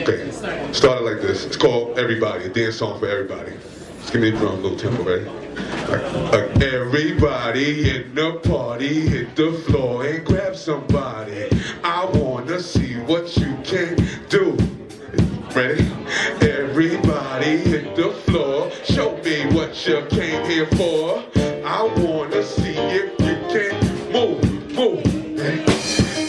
Okay, started like this. It's called Everybody, a dance song for everybody. Just give me the drum, a little tempo, ready? Like everybody in the party, hit the floor and grab somebody. I wanna see what you can do. Ready? Everybody hit the floor, show me what you came here for. I wanna see if you can move.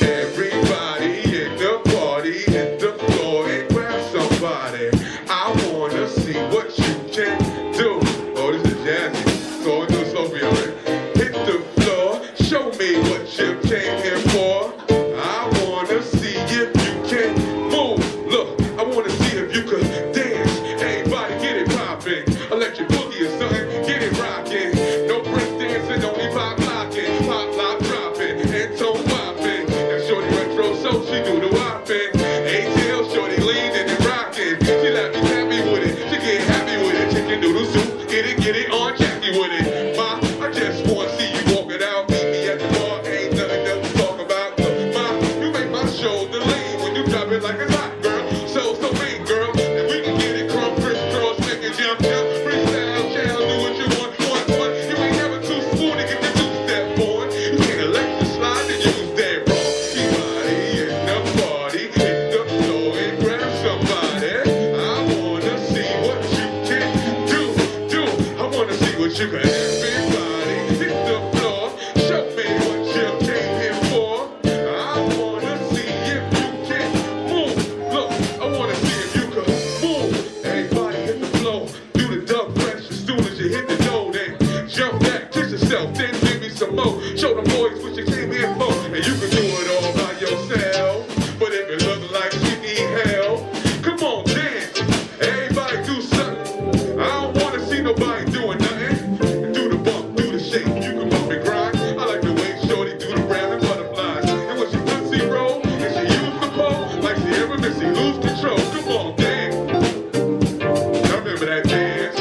Everybody in the party, hit the floor and grab somebody. I wanna see what you can do. Oh, this is jazzy. So I'm doing slow for y'all, right? Hit the floor, show me what you came here for. I wanna see if you can move. Look, I wanna see if you could dance. Everybody get it poppin'. Electric boogie or something, get it rockin'. No break dancing, only pop locking. Pop lock dropping, and toe popping. Now shorty retro, so she do the whopping. ATL shorty leanin' and rockin'. She let me happy with it, she get happy with it. Chicken noodle soup, get it on Jackie with it. Ma, I just wanna see you walk it out. Meet me at the bar, ain't nothing else to talk about. Ma, you make my shoulder lean when you drop it like it's hot, girl. So mean, girl. And we can get it crumb, crisscross, make it jump. Freestyle, child, do what you want. You ain't never too spoon to get the two-step on. You can't elect to slide and use that wrong. Everybody in the party, hit the floor and grab somebody. I wanna see what you can do. I wanna see what you can. Everybody hit the floor, show me what you came here for. I wanna see if you can move. Look, I wanna see if you can move. Everybody hit the floor, do the dub press as soon as you hit the dough. Then jump back, kiss yourself, then give me some more. Show the boys what you came here for, and you can do it all by yourself. But if it looks like you need help, come on, dance. Everybody do something. I don't wanna see nobody doing nothing. Do the bump, do the shake, you can bump and grind. I like the way shorty do the round and butterflies. And when she pussy roll, and she use the pole, like she ever missy, lose control. Come on, dance. I remember that dance.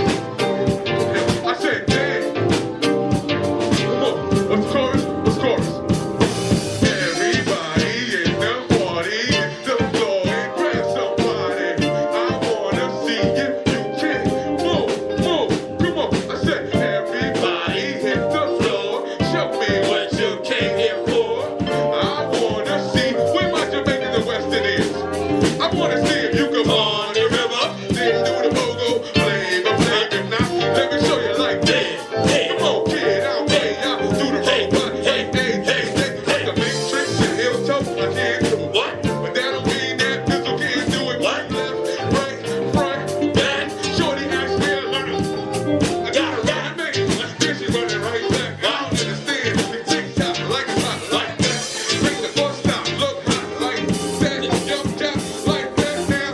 I said dance. Come on, what's the chorus? Everybody in the party, hit the floor and grab somebody. I wanna see if you can move. Come on, I said everybody hit the floor, show me what you came here for. I wanna see where my Jamaicans and Western is. I wanna see if you come on the river, then do the pogo, flavor, if not, let me show you like that. Come on, kid, I'll play out, do the robot, hey, like the big tricks and heel toe, I can't do it. What? But that don't mean that Bizzle can't do it. What? Left, right, front, back, shorty asked me to learn it. I got it right, man. Then she running right back. I don't understand. The TikTok like it's hot like that. Make the bus stop look hot like that. Jump like that now.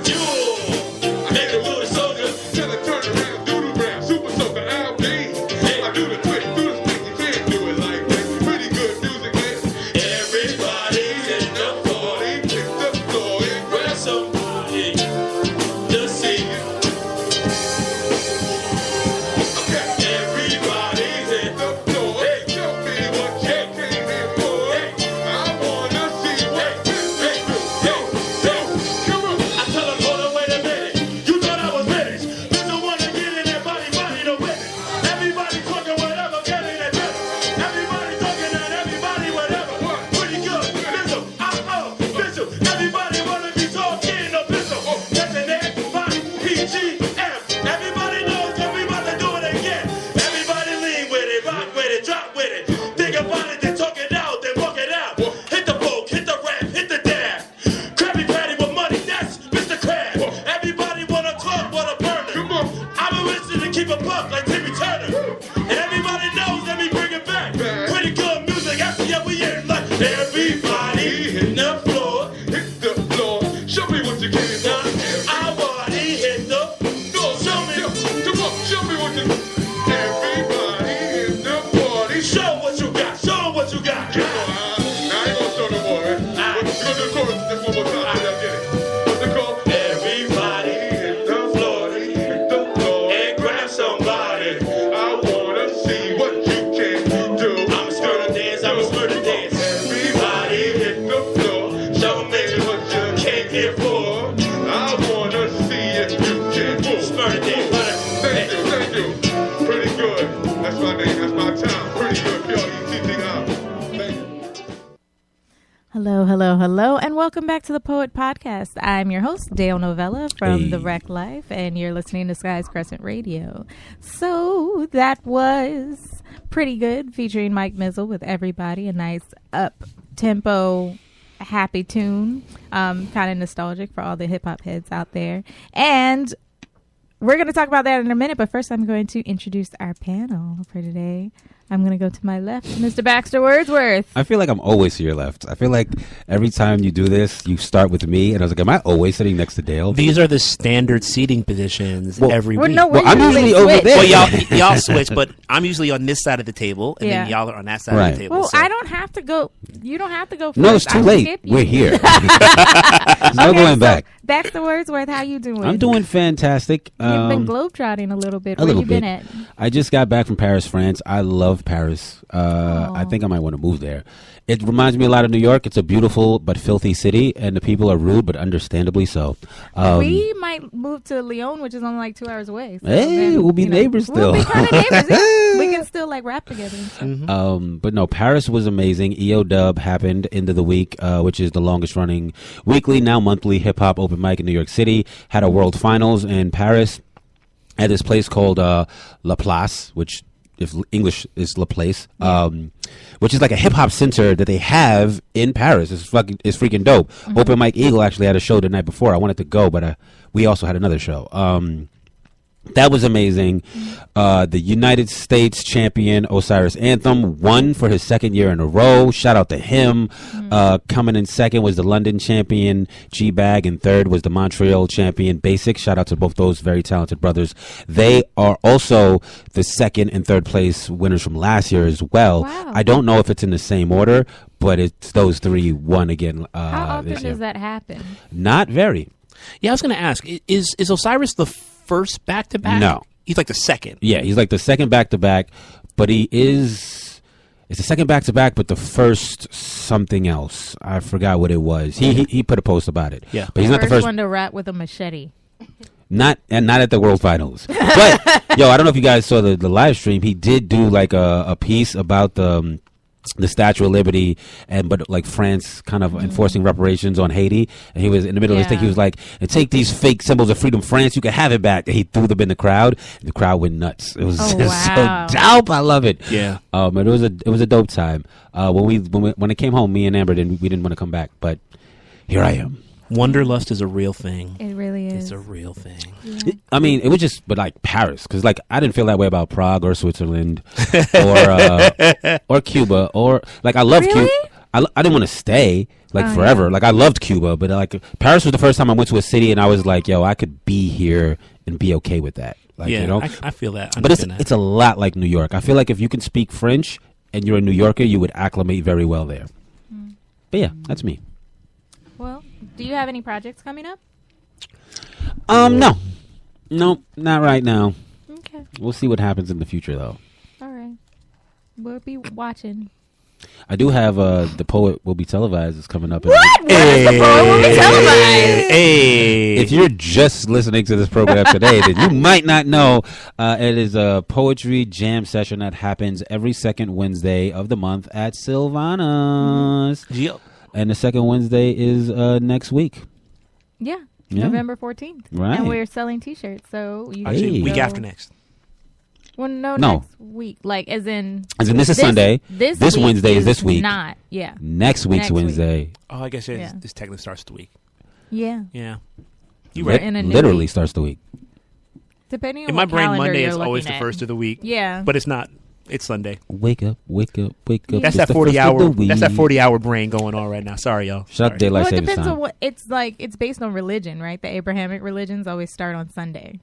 hello, and welcome back to the Poet Podcast. I'm your host, Dale Novella from The Wreck Life, and you're listening to Skies Crescent Radio. So that was pretty good, featuring Mike Mizzle with Everybody, a nice up-tempo, happy tune, kind of nostalgic for all the hip-hop heads out there. And we're going to talk about that in a minute, but first I'm going to introduce our panel for today. I'm going to go to my left, Mr. Baxter Wordsworth. I feel like I'm always to your left. I feel like every time you do this, you start with me, and I was like, am I always sitting next to Dale? These are the standard seating positions every week. No, I'm usually over there. Well, y'all switch, but I'm usually on this side of the table, and then y'all are on that side of the table. Well, so. I don't have to go. You don't have to go first. No, it's too late. We're here. There's no going back. Baxter Wordsworth, how you doing? I'm doing fantastic. You've been globetrotting a little bit. A Where little you been bit. at? I just got back from Paris, France. I love Paris. I think I might want to move there. It reminds me a lot of New York. It's a beautiful but filthy city, and the people are rude, but understandably so. We might move to Lyon, which is only like 2 hours away. So Hey, then, we'll be neighbors still. We'll be kind of neighbors. Yeah. We can still like rap together. And stuff. But no, Paris was amazing. EO Dub happened end of the week, which is the longest running weekly, now monthly hip hop open mic in New York City. Had a world finals in Paris at this place called La Place, which if English is La Place, which is like a hip hop center that they have in Paris. It's freaking dope. Open Mic Eagle actually had a show the night before. I wanted to go, but we also had another show. That was amazing. The United States champion Osiris Anthem won for his second year in a row. Shout out to him. Coming in second was the London champion G-Bag, and third was the Montreal champion Basic. Shout out to both those very talented brothers. They are also the second and third place winners from last year as well. Wow. I don't know if it's in the same order, but it's those three won again How often this year. does that happen? Not very. Yeah, I was going to ask, is Osiris the first back-to-back? No. He's like the second. Yeah, he's like the second back-to-back, but it's the second back-to-back, but the first something else. I forgot what it was. He put a post about it. Yeah. But he's not the first one to rap with a machete. Not at the World Finals. But yo, I don't know if you guys saw the live stream. He did do like a piece about the Statue of Liberty, but like France kind of enforcing reparations on Haiti, and he was in the middle of his thing. He was like, "And take these fake symbols of freedom, France. You can have it back." And he threw them in the crowd, and the crowd went nuts. It was just so dope. I love it. Yeah. But it was a dope time. When it came home, me and Amber we didn't want to come back, but here I am. Wanderlust is a real thing. It really is. It's a real thing. Yeah. I mean, it was just, but like Paris, because like I didn't feel that way about Prague or Switzerland or Cuba or like I love Cuba. I didn't want to stay forever. Like I loved Cuba, but like Paris was the first time I went to a city and I was like, yo, I could be here and be okay with that. Like, yeah, you know, I feel that. But it's a lot like New York. I feel like if you can speak French and you're a New Yorker, you would acclimate very well there. But yeah, that's me. Well, do you have any projects coming up? No, not right now. Okay. We'll see what happens in the future, though. All right. We'll be watching. I do have The Poet Will Be Televised is coming up. What? What is The Poet Will Be Televised? Hey. If you're just listening to this program today, then you might not know it is a poetry jam session that happens every second Wednesday of the month at Sylvana's. Yep. And the second Wednesday is next week. Yeah. Yeah. November 14th. Right. And we're selling T-shirts, so you Actually, Hey. week go- after next. Well, no, No. next week. Like, as in this is Sunday. This week Wednesday is this week. Not, yeah. Next week's Next week. Wednesday. Oh, I guess Yeah. this technically starts the week. Yeah. Yeah. You We're right. in a new Literally week. starts the week. Depending on In my what brain, calendar Monday you're is always the looking at. first of the week. Yeah. But it's not. It's Sunday. Wake up, wake up, wake up. That's It's that the 40 first of hour. the week. That's that 40-hour brain going on right now. Sorry, y'all. Shut up, Sorry. daylight Well, it savings depends time. on what it's like. It's based on religion, right? The Abrahamic religions always start on Sunday.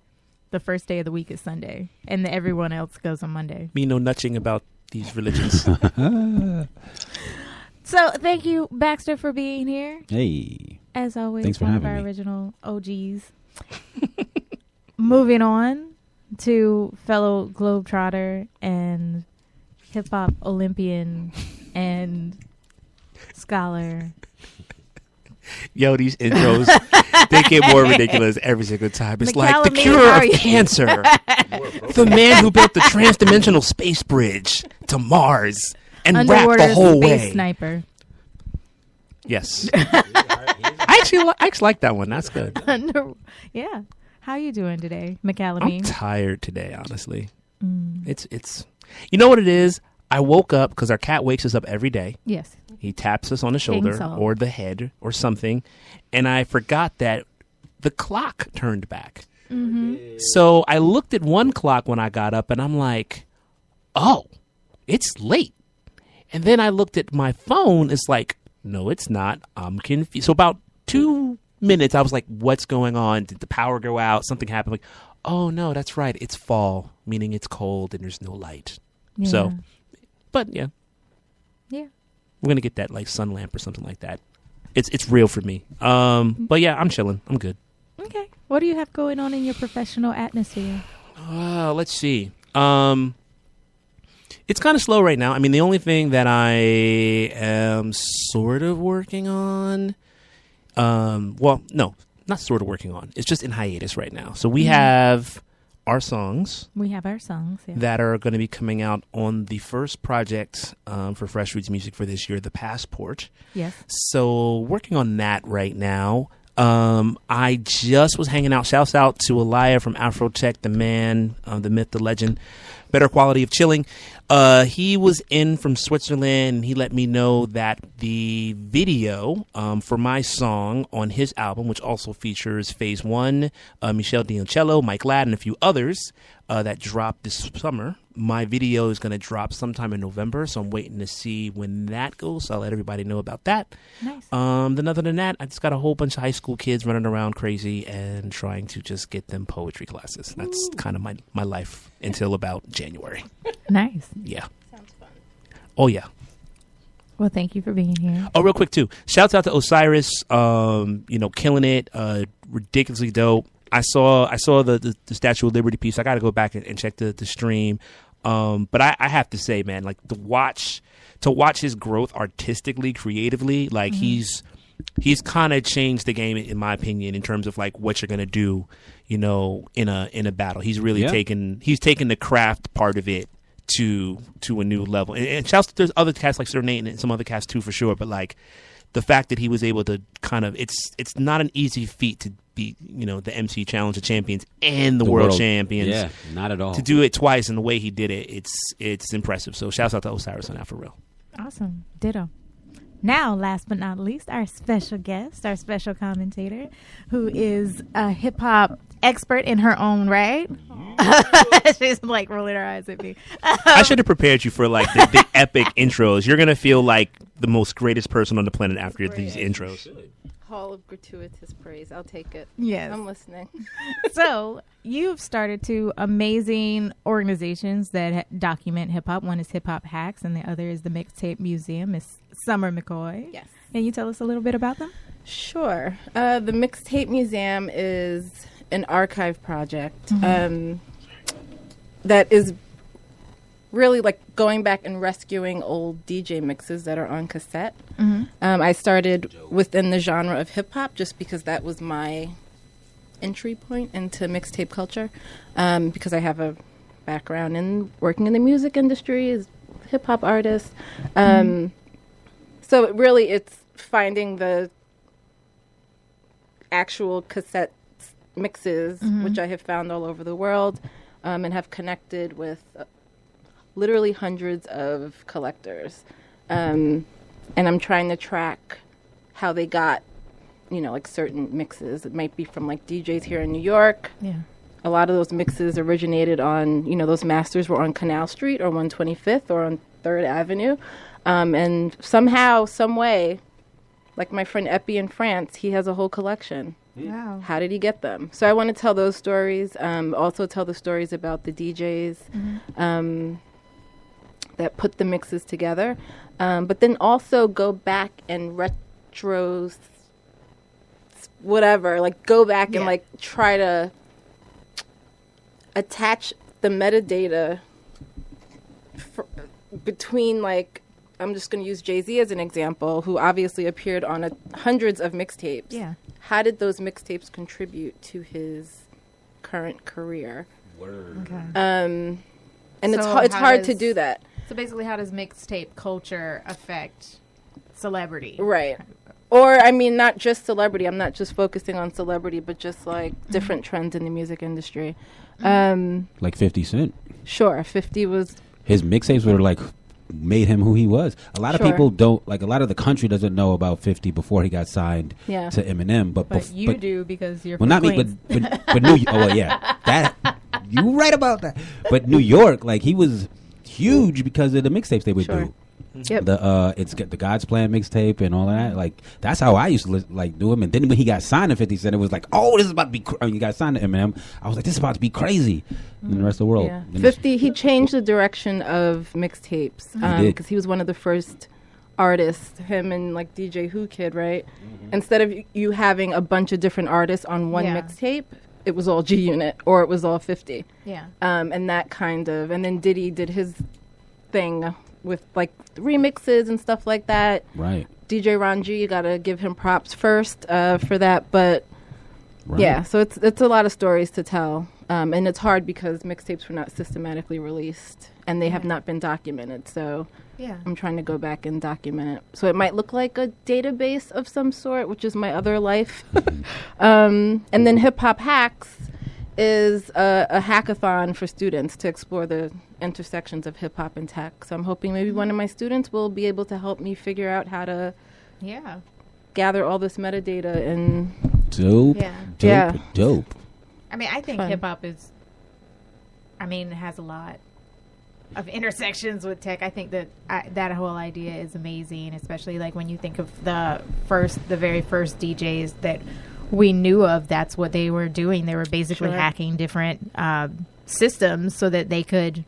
The first day of the week is Sunday, and everyone else goes on Monday. Me know nothing about these religions. So thank you, Baxter, for being here. Hey. As always, Thanks for one of having our me. original OGs. Moving on to fellow Globetrotter and hip-hop Olympian and scholar. Yo, these intros, they get more ridiculous every single time. It's like the McCallum, cure how are of you? cancer. The man who built the transdimensional space bridge to Mars and rapped Underwater the whole space way. sniper. Yes. I actually like that one. That's good. No. Yeah. How you doing today, I'm McAlamine? tired today, honestly. It's you know what it is? I woke up because our cat wakes us up every day. Yes. He taps us on the King shoulder Saul. or the head or something, and I forgot that the clock turned back. So I looked at one clock when I got up, and I'm like, oh, it's late. And then I looked at my phone. It's like, no, it's not. I'm confused. So about 2 minutes, I was like, what's going on? Did the power go out? Something happened. Like, oh, no, that's right. It's fall, meaning it's cold and there's no light. So, but yeah, Yeah. we're going to get that like sun lamp or something like that. It's real for me. But yeah, I'm chilling. I'm good. Okay. What do you have going on in your professional atmosphere? Let's see. It's kind of slow right now. I mean, the only thing that I am sort of working on, well, no, not sort of working on. It's just in hiatus right now. So we have our songs We have our songs. Yeah. that are going to be coming out on the first project for Fresh Roots Music for this year, The Passport. Yes. So working on that right now. I just was hanging out. Shouts out to Aliyah from Afrotech, the man, the myth, the legend. Better Quality of Chilling. He was in from Switzerland, and he let me know that the video for my song on his album, which also features Phase 1, Michelle Dioncello, Mike Ladd, and a few others that dropped this summer. My video is going to drop sometime in November, so I'm waiting to see when that goes. So I'll let everybody know about that. Nice. Then other than that, I just got a whole bunch of high school kids running around crazy and trying to just get them poetry classes. That's kind of my life until about January. Nice. Yeah. Sounds fun. Oh, yeah. Well, thank you for being here. Oh, real quick, too. Shouts out to Osiris, killing it, ridiculously dope. I saw the Statue of Liberty piece. I got to go back and check the stream. But I have to say, man, like to watch his growth artistically, creatively, like he's kind of changed the game in my opinion in terms of like what you're gonna do, in a battle. He's really taken the craft part of it to a new level. And shouts, there's other cats like Sir Nate and some other cats too for sure. But like the fact that he was able to kind of it's not an easy feat to beat the MC Challenge of Champions and the world champions. Yeah, not at all. To do it twice and the way he did it, it's impressive. So shouts out to Osiris on that for real. Awesome. Ditto. Now, last but not least, our special guest, our special commentator, who is a hip hop expert in her own right. She's like rolling her eyes at me. I should have prepared you for like the epic intros. You're gonna feel like the most greatest person on the planet after these intros. Hall of gratuitous praise. I'll take it. Yes. I'm listening. So you've started two amazing organizations that document hip hop. One is Hip Hop Hacks, and the other is the Mixtape Museum. Miss Summer McCoy. Yes. Can you tell us a little bit about them? Sure. The Mixtape Museum is an archive project that is really like going back and rescuing old DJ mixes that are on cassette. I started within the genre of hip hop just because that was my entry point into mixtape culture, because I have a background in working in the music industry as hip hop artist. So it's finding the actual cassette mixes, which I have found all over the world, and have connected with literally hundreds of collectors. And I'm trying to track how they got, like certain mixes. It might be from like DJs here in New York. Yeah. A lot of those mixes originated on, those masters were on Canal Street or 125th or on 3rd Avenue. And somehow, some way, like my friend Epi in France, he has a whole collection. Wow. How did he get them? So I want to tell those stories. Also tell the stories about the DJs that put the mixes together. But then also go back and go back and like try to attach the metadata between like, I'm just going to use Jay-Z as an example, who obviously appeared on hundreds of mixtapes. Yeah. How did those mixtapes contribute to his current career? Word. Okay. And So it's how hard to does- do that. So basically, how does mixtape culture affect celebrity? Right. Or, I mean, not just celebrity. I'm not just focusing on celebrity, but just like different trends in the music industry. Like 50 Cent. Sure, 50 was. His mixtapes were like made him who he was. A lot of Sure. people don't, like, a lot of the country doesn't know about 50 before he got signed Yeah. to Eminem. But you do because you're well, from not me, Queens. but New. Oh well, yeah, that you right about that. But New York, like, he was huge because of the mixtapes they would Sure. do. Yep. The God's Plan mixtape and all of that. Like, that's how I used to like do him. And then when he got signed to 50 Cent, it was like, oh, this is about to be. When he got signed to Eminem, I was like, this is about to be crazy. And the rest of the world, Yeah. And it's- 50, he changed the direction of mixtapes He did. because he was one of the first artists, him and like DJ Who Kid, right? Instead of you having a bunch of different artists on one Yeah. mixtape, it was all G Unit or it was all 50. Yeah. And that kind of, and then Diddy did his thing with like remixes and stuff like that. Right. DJ Ron G, you gotta give him props first for that, but Right. yeah, so it's a lot of stories to tell, and it's hard because mixtapes were not systematically released and they have not been documented. So Yeah. I'm trying to go back and document it. So it might look like a database of some sort, which is my other life. And then Hip Hop Hacks is a hackathon for students to explore the intersections of hip hop and tech. So I'm hoping maybe one of my students will be able to help me figure out how to Yeah. gather all this metadata and Dope. Yeah. Dope. Yeah. Dope. I mean, I think Fun. hip hop is. I mean, it has a lot of intersections with tech. I think that that whole idea is amazing, especially like when you think of the very first DJs that we knew of. That's what they were doing. They were basically Sure. hacking different systems so that they could.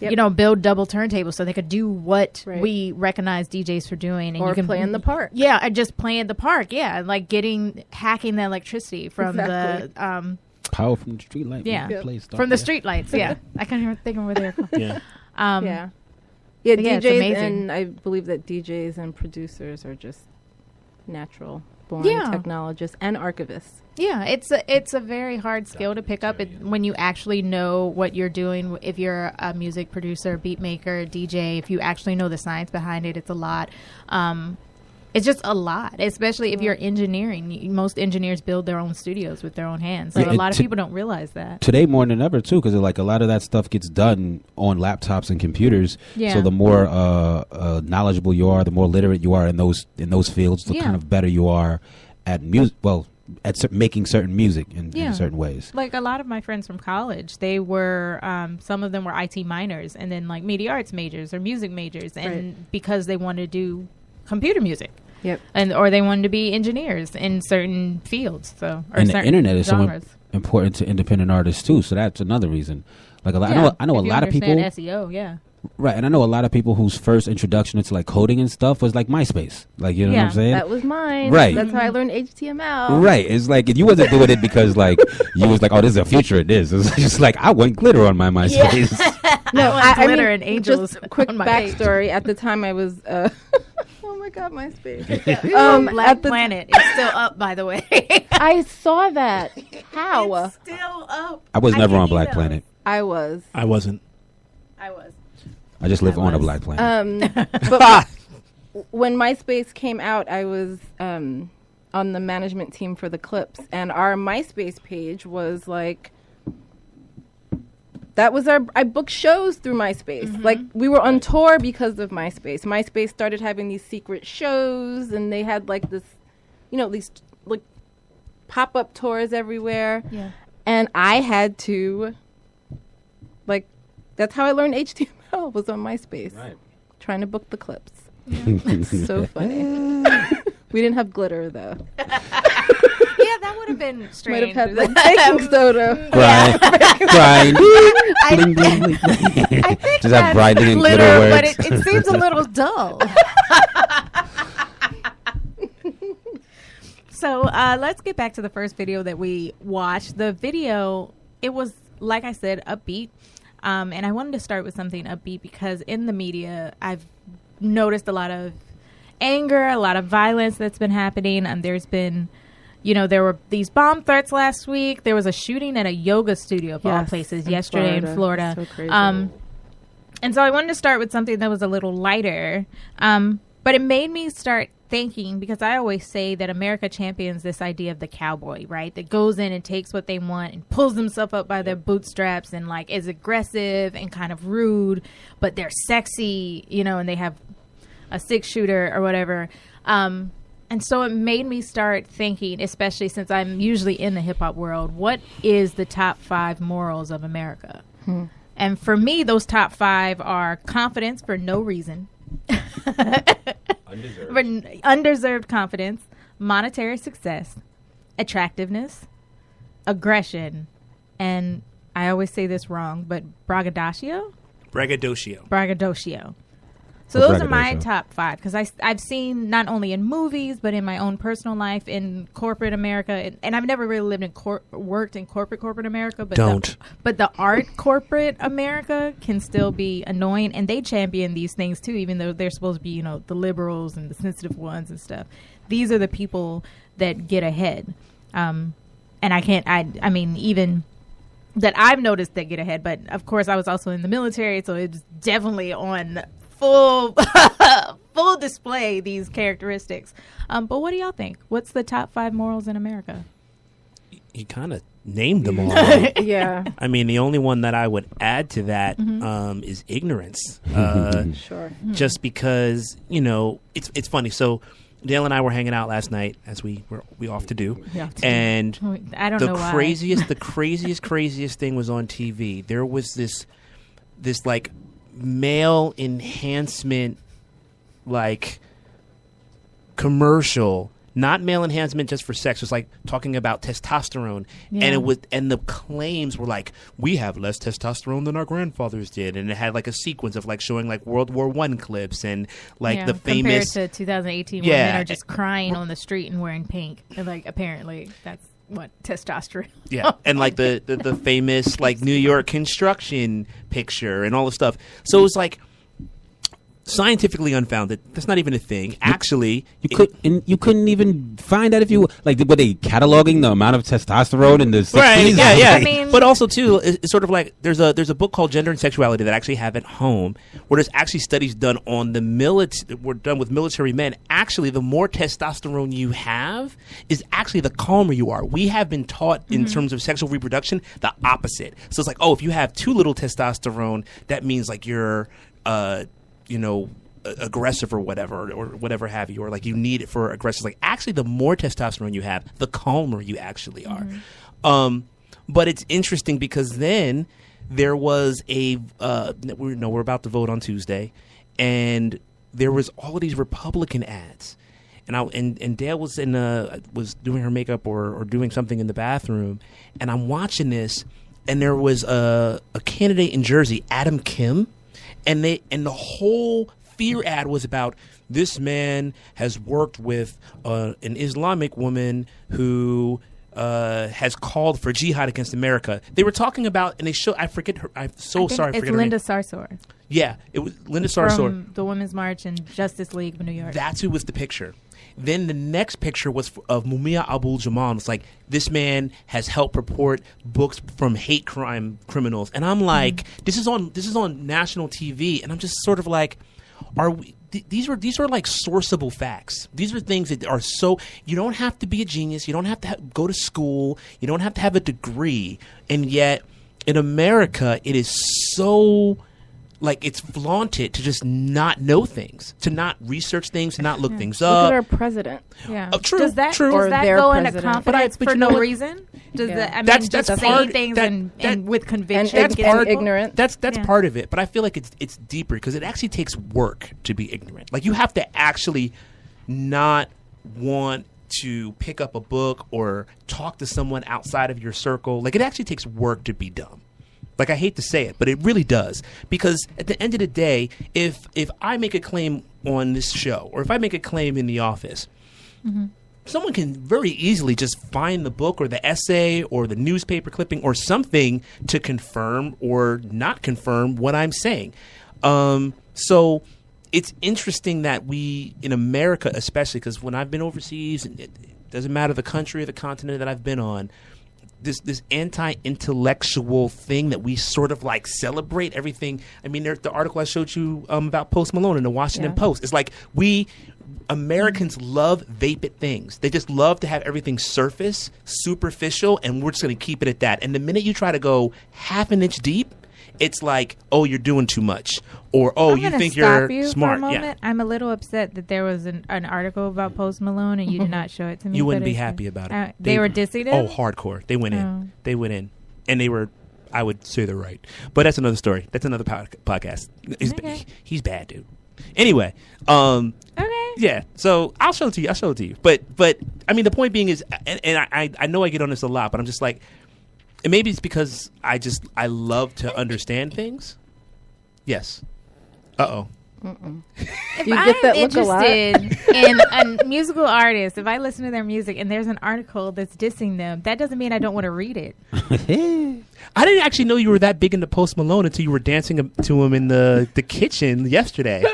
Yep. Build double turntables so they could do what Right. we recognize DJs for doing, and or you can play in the park. Yeah, just playing the park. Yeah, like hacking the electricity from Exactly. the Power from the street light. Yeah. Play stuff, from the yeah. street lights. Yeah, I can't even think of where they're from. Yeah. Um, Yeah, but yeah, it's DJs, amazing. and I believe that DJs and producers are just natural born Yeah. technologists and archivists. Yeah, it's a very hard skill to pick up when you actually know what you're doing. If you're a music producer, beat maker, DJ, if you actually know the science behind it, it's a lot. It's just a lot, especially if you're engineering. Most engineers build their own studios with their own hands. So Yeah, a lot of to- people don't realize that. Today more than ever too, because like a lot of that stuff gets done on laptops and computers. Yeah. So the more knowledgeable you are, the more literate you are in those fields, the Yeah. kind of better you are at music. Well, at making certain music in Yeah. certain ways. Like a lot of my friends from college, they were some of them were IT minors, and then like media arts majors or music majors, and Right. because they wanted to do computer music. Yep. Or they wanted to be engineers in certain fields. So or And the certain internet is so genres. important to independent artists too. So that's another reason. Like a lot, Yeah, I know a if you lot of people. understand SEO, yeah. Right, and I know a lot of people whose first introduction into like coding and stuff was like MySpace. Like, you know what Yeah, I'm saying? That was mine. Right. That's how I learned HTML. Right. It's like you wasn't doing it because like you was like, oh, this is a future of this. It's just like I want glitter on my MySpace. No, want glitter and angels Just quick on my page. backstory. At the time, I was. Oh my God, MySpace. Black at the Planet. It's still up, by the way. I saw that. How? It's still up. I was never get on Black emails. Planet. I was. I wasn't. I was. I just live I on a was. Black Planet. But when MySpace came out, I was on the management team for the Clips, and our MySpace page was like. That was I booked shows through MySpace. Like we were on tour because of MySpace. MySpace started having these secret shows, and they had like this, these like pop-up tours everywhere. Yeah. And I had to, like, that's how I learned HTML was on MySpace. Right. Trying to book the Clips. So funny. We didn't have glitter though. Yeah, that would have been Might strange. have had like baking soda. Grind. Bling, bling, bling. I think Just have grinding and glitter glitter, but words. it seems a little dull. So let's get back to the first video that we watched. The video, it was, like I said, upbeat. And I wanted to start with something upbeat because in the media, I've noticed a lot of anger, a lot of violence that's been happening. And there's been, there were these bomb threats last week. There was a shooting at a yoga studio of all Yes, places in yesterday in Florida. So crazy. And so I wanted to start with something that was a little lighter. But it made me start thinking, because I always say that America champions this idea of the cowboy, right? That goes in and takes what they want and pulls themselves up by their bootstraps and like is aggressive and kind of rude, but they're sexy, you know, and they have a 6-shooter or whatever. And so it made me start thinking, especially since I'm usually in the hip hop world, what is the top 5 morals of America? And for me, those top 5 are confidence for no reason. Undeserved confidence, monetary success, attractiveness, aggression, and I always say this wrong, but braggadocio. So those are my top 5, because I've seen not only in movies but in my own personal life in corporate America, and I've never really lived in worked in corporate America. But the art corporate America can still be annoying, and they champion these things too, even though they're supposed to be, you know, the liberals and the sensitive ones and stuff. These are the people that get ahead, and I mean even that I've noticed that get ahead. But of course, I was also in the military, so it's definitely on full display, these characteristics. But what do y'all think? What's the top 5 morals in America? You kind of named them all. Yeah. I mean, the only one that I would add to that is ignorance. Sure. Just because, you know, it's funny. So Dale and I were hanging out last night, as we often do, and I don't know why. the craziest thing was on TV. There was this like male enhancement, like, commercial, not male enhancement just for sex. It was like talking about testosterone, and the claims were like, we have less testosterone than our grandfathers did, and it had like a sequence of like showing like World War I clips and like the famous compared to 2018 where men are just crying on the street and wearing pink, and like apparently that's what testosterone. Yeah, and like the famous like New York construction picture and all the stuff. So it was like scientifically unfounded. That's not even a thing. Actually, you couldn't even find that if you like. Were they cataloging the amount of testosterone in the 60s? Right? Yeah. I mean, but also too, it's sort of like there's a book called Gender and Sexuality that I actually have at home, where there's actually studies done on the were done with military men. Actually, the more testosterone you have, is actually the calmer you are. We have been taught in terms of sexual reproduction the opposite. So it's like, oh, if you have too little testosterone, that means like you're you know, aggressive or whatever have you, or like you need it for aggressive. Like actually, the more testosterone you have, the calmer you actually are. But it's interesting because then there was we're about to vote on Tuesday, and there was all of these Republican ads, and Dale was was doing her makeup or doing something in the bathroom, and I'm watching this, and there was a candidate in Jersey, Adam Kim. And the whole fear ad was about this man has worked with an Islamic woman who has called for jihad against America. They were talking about, and they show. I forget her. I'm so sorry. I forget it's her Linda name. Sarsour. Yeah, it was Linda Sarsour from the Women's March and Justice League of New York. That's who was the picture. Then the next picture was of Mumia Abu-Jamal. It's like, this man has helped report books from hate crime criminals, and I'm like, this is on national TV, and I'm just sort of like, are we? These are like sourceable facts. These are things that are so. You don't have to be a genius. You don't have to go to school. You don't have to have a degree, and yet in America, it is so. Like, it's flaunted to just not know things, to not research things, to not look things up. Look at our president. Yeah. True. Does that Or their go into president. confidence But for you know no what? reason? Does that? I mean, That's just part- saying things that- and with conviction. and ignorant. That's Yeah. part of it, but I feel like it's deeper because it actually takes work to be ignorant. Like, you have to actually not want to pick up a book or talk to someone outside of your circle. Like, it actually takes work to be dumb. Like, I hate to say it, but it really does. Because at the end of the day, if I make a claim on this show, or if I make a claim in the office, someone can very easily just find the book or the essay or the newspaper clipping or something to confirm or not confirm what I'm saying. So it's interesting that we, in America especially, because when I've been overseas, and it doesn't matter the country or the continent that I've been on, this anti-intellectual thing that we sort of like celebrate everything. I mean, the article I showed you about Post Malone in the Washington Post. It's like we Americans love vapid things. They just love to have everything surface, superficial, and we're just going to keep it at that. And the minute you try to go half an inch deep, it's like, oh, you're doing too much, or oh, you think you're smart. For a moment. I'm a little upset that there was an article about Post Malone and you did not show it to me. You wouldn't be happy about it. They were dissing him? Oh, hardcore. They went in. They went in, and they were. I would say they're right, but that's another story. That's another podcast. He's bad, dude. Anyway, okay. Yeah. So I'll show it to you. But I mean, the point being is, and I know I get on this a lot, but I'm just like, and maybe it's because I love to understand things. Yes. Uh-oh. If you I'm get that look a lot? interested in a musical artist, if I listen to their music and there's an article that's dissing them, that doesn't mean I don't want to read it. I didn't actually know you were that big into Post Malone until you were dancing to him in the kitchen yesterday.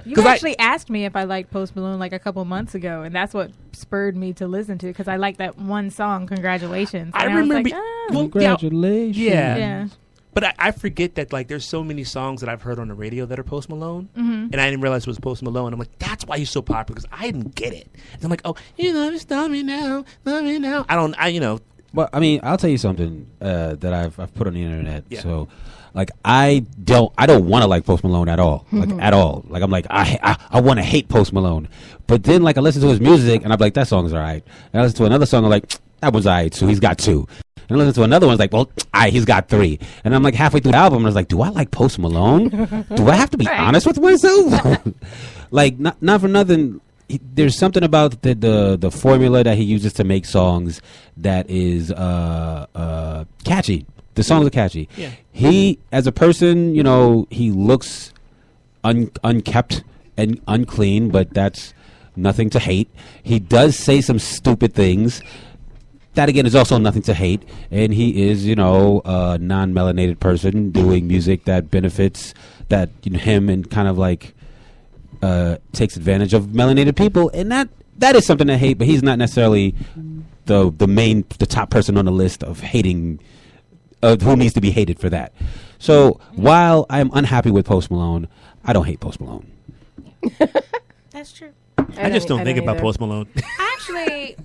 You actually asked me if I liked Post Malone like a couple months ago, and that's what spurred me to listen to, because I like that one song, Congratulations. I and remember. Congratulations. Yeah. But I forget that like there's so many songs that I've heard on the radio that are Post Malone, and I didn't realize it was Post Malone. I'm like, that's why he's so popular, because I didn't get it. And I'm like, oh, you know, just love me now. Well, I mean, I'll tell you something that I've put on the internet. Yeah. So, like, I don't want to like Post Malone at all, like at all. Like, I'm like, I want to hate Post Malone, but then like I listen to his music and I'm like, that song's alright. And I listen to another song, I'm like, that one's alright. So he's got 2. And I listen to another one, it's like, well, he's got 3. And I'm like halfway through the album, and I was like, do I like Post Malone? Do I have to be honest with myself? Like, not for nothing. There's something about the formula that he uses to make songs that is catchy. The songs are catchy. Yeah. He, as a person, you know, he looks unkept and unclean, but that's nothing to hate. He does say some stupid things. That again is also nothing to hate, and he is, you know, a non-melanated person doing music that benefits him and kind of like takes advantage of melanated people, and that is something to hate. But he's not necessarily the top person on the list of hating, who needs to be hated for that. So while I am unhappy with Post Malone, I don't hate Post Malone. That's true. I just don't think about either. Post Malone. Actually,